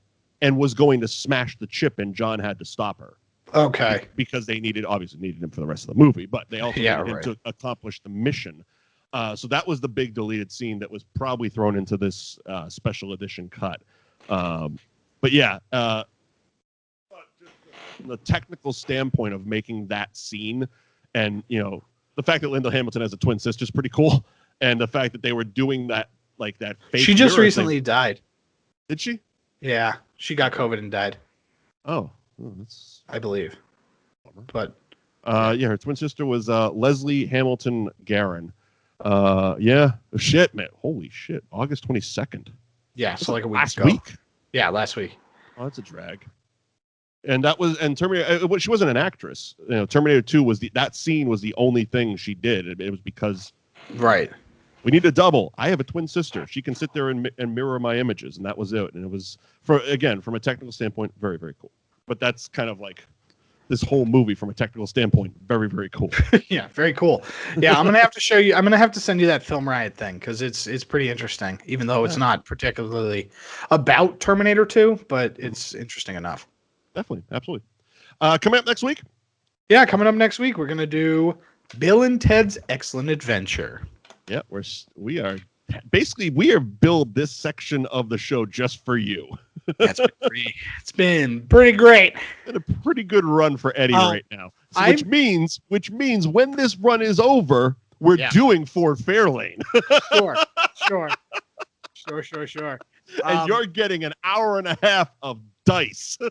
and was going to smash the chip, and John had to stop her. Okay. Because they obviously needed him for the rest of the movie, but they also needed him to accomplish the mission. So that was the big deleted scene that was probably thrown into this special edition cut. But yeah, from the technical standpoint of making that scene, and the fact that Linda Hamilton has a twin sister is pretty cool, and the fact that they were doing that fake. She just recently died. Did she? Yeah, she got COVID and died. Oh, that's I believe. But yeah, her twin sister was Leslie Hamilton Garin. Yeah, shit, man, holy shit, August 22nd. Yeah, so like a week last ago. week. Yeah, last week. Oh, that's a drag. And Terminator. She wasn't an actress. Terminator 2 that scene was the only thing she did. It was because we need a double. I have a twin sister. She can sit there and mirror my images, and that was it. And it was from a technical standpoint, very, very cool. But that's kind of like this whole movie from a technical standpoint, very, very cool. Yeah, very cool. Yeah, I'm gonna have to show you. I'm gonna have to send you that Film Riot thing because it's pretty interesting, even though it's not particularly about Terminator 2, but it's interesting enough. Definitely, absolutely. Coming up next week? Yeah, coming up next week, we're going to do Bill and Ted's Excellent Adventure. Yeah, we have billed this section of the show just for you. It's been pretty great. Been a pretty good run for Eddie right now. Which means when this run is over, we're doing Fort Fairlane. Sure. And you're getting an hour and a half of dice. Oh,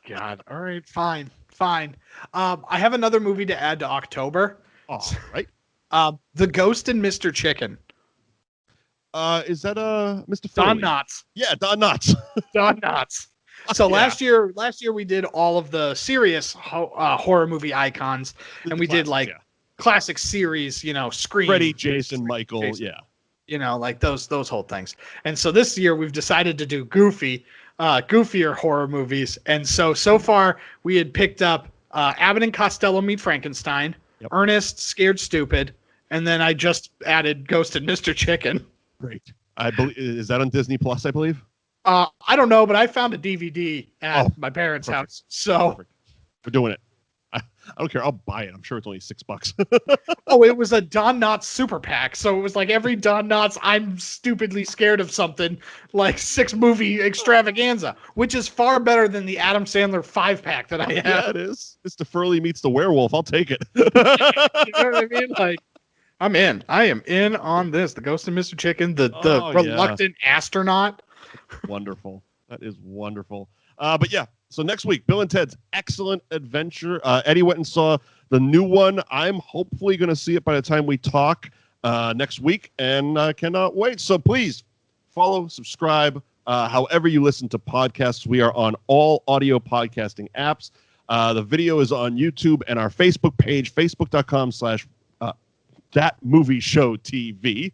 God. All right, fine. I have another movie to add to October. All right. The Ghost and Mr. Chicken. Is that Mr. Don Knotts? Yeah, Don Knotts. Don Knotts. So last year we did all of the serious horror movie icons, and we did classic series, Scream, Freddy, Jason, Michael, like those whole things. And so this year we've decided to do goofier horror movies. And so far we had picked up Abbott and Costello Meet Frankenstein, Ernest Scared Stupid, and then I just added Ghost and Mr. Chicken. Great. I believe is that on Disney Plus, I believe? I don't know, but I found a DVD at my parents' house. So perfect. We're doing it. I don't care. I'll buy it. I'm sure it's only $6. It was a Don Knotts super pack. So it was like every Don Knotts I'm stupidly scared of something, like 6-movie extravaganza, which is far better than the Adam Sandler 5-pack that I have. Yeah, it is. Mr. Furley meets the werewolf. I'll take it. You know what I mean? Like, I'm in. I am in on this. The Ghost and Mr. Chicken, the reluctant astronaut. Wonderful. That is wonderful. But yeah, so next week, Bill and Ted's Excellent Adventure. Eddie went and saw the new one. I'm hopefully going to see it by the time we talk next week, and I cannot wait. So please follow, subscribe, however you listen to podcasts. We are on all audio podcasting apps. The video is on YouTube and our Facebook page, facebook.com/thatmovieshowtv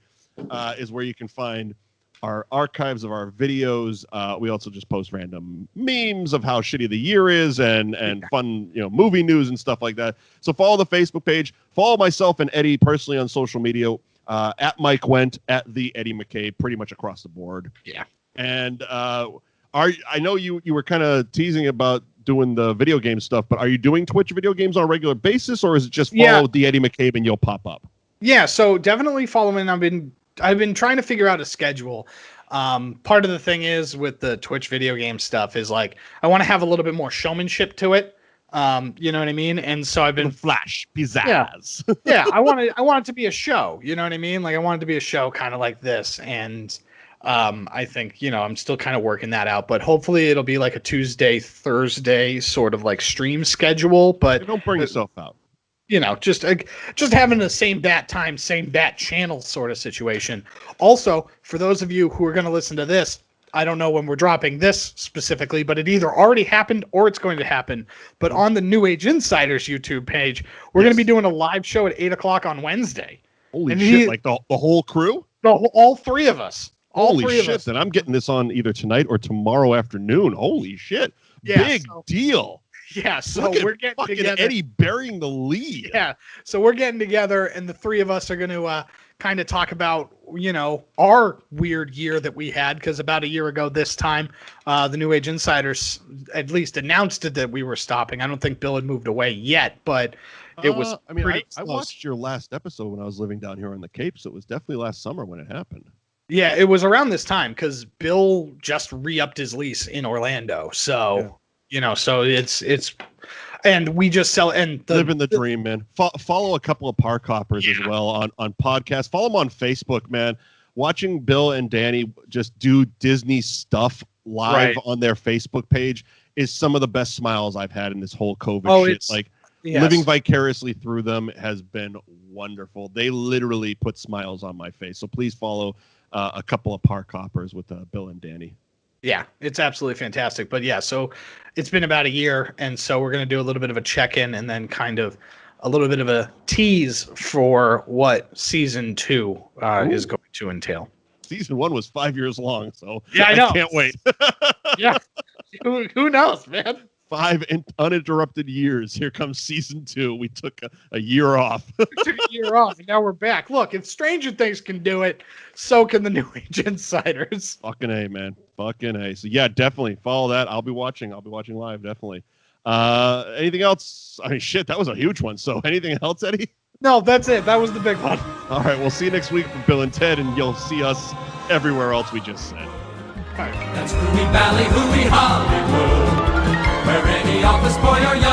is where you can find our archives of our videos. We also just post random memes of how shitty the year is and fun, movie news and stuff like that. So follow the Facebook page. Follow myself and Eddie personally on social media at Mike Wendt, at the Eddie McCabe, pretty much across the board. Yeah. And I know you were kind of teasing about doing the video game stuff, but are you doing Twitch video games on a regular basis, or is it just follow the Eddie McCabe and you'll pop up? Yeah, so definitely following. I've been trying to figure out a schedule. Part of the thing is with the Twitch video game stuff is like I want to have a little bit more showmanship to it. You know what I mean? And so I've been flash pizzazz. Yeah, I want it to be a show. You know what I mean? Like I want it to be a show kind of like this. And I think, I'm still kind of working that out, but hopefully it'll be like a Tuesday, Thursday sort of like stream schedule. But don't burn yourself out. Just having the same bat time, same bat channel sort of situation. Also, for those of you who are going to listen to this, I don't know when we're dropping this specifically, but it either already happened or it's going to happen. But on the New Age Insiders YouTube page, we're going to be doing a live show at 8:00 on Wednesday. Holy shit! Like the whole crew? All three of us. Holy shit! Then I'm getting this on either tonight or tomorrow afternoon. Holy shit! Yeah, Big deal. Yeah, so we're getting fucking together. Eddie burying the lead. Yeah, so we're getting together, and the three of us are going to kind of talk about, our weird year that we had, because about a year ago this time, the New Age Insiders at least announced it that we were stopping. I don't think Bill had moved away yet, but it was pretty I watched your last episode when I was living down here on the Cape, so it was definitely last summer when it happened. Yeah, it was around this time, because Bill just re-upped his lease in Orlando, so... so it's, and we just sell and living the dream, man. Follow a couple of park hoppers as well on podcasts. Follow them on Facebook, man. Watching Bill and Danny just do Disney stuff live on their Facebook page is some of the best smiles I've had in this whole COVID shit. Like living vicariously through them has been wonderful. They literally put smiles on my face. So please follow a couple of park hoppers with Bill and Danny. Yeah, it's absolutely fantastic. But yeah, so it's been about a year, and so we're going to do a little bit of a check-in and then kind of a little bit of a tease for what season 2 is going to entail. Season 1 was 5 years long, so yeah, I know. I can't wait. Yeah, who knows, man? 5 uninterrupted years. Here comes season 2. We took a year off. Took a year off, and now we're back. Look, if Stranger Things can do it, so can the New Age Insiders. Fucking A, man. Fucking A. So yeah, definitely follow that. I'll be watching live, definitely. Anything else? I mean, shit, that was a huge one. So anything else, Eddie? No, that's it. That was the big one. All right, we'll see you next week for Bill and Ted, and you'll see us everywhere else we just said. That's Ruby Valley, Ruby Hollywood, where any office boy or young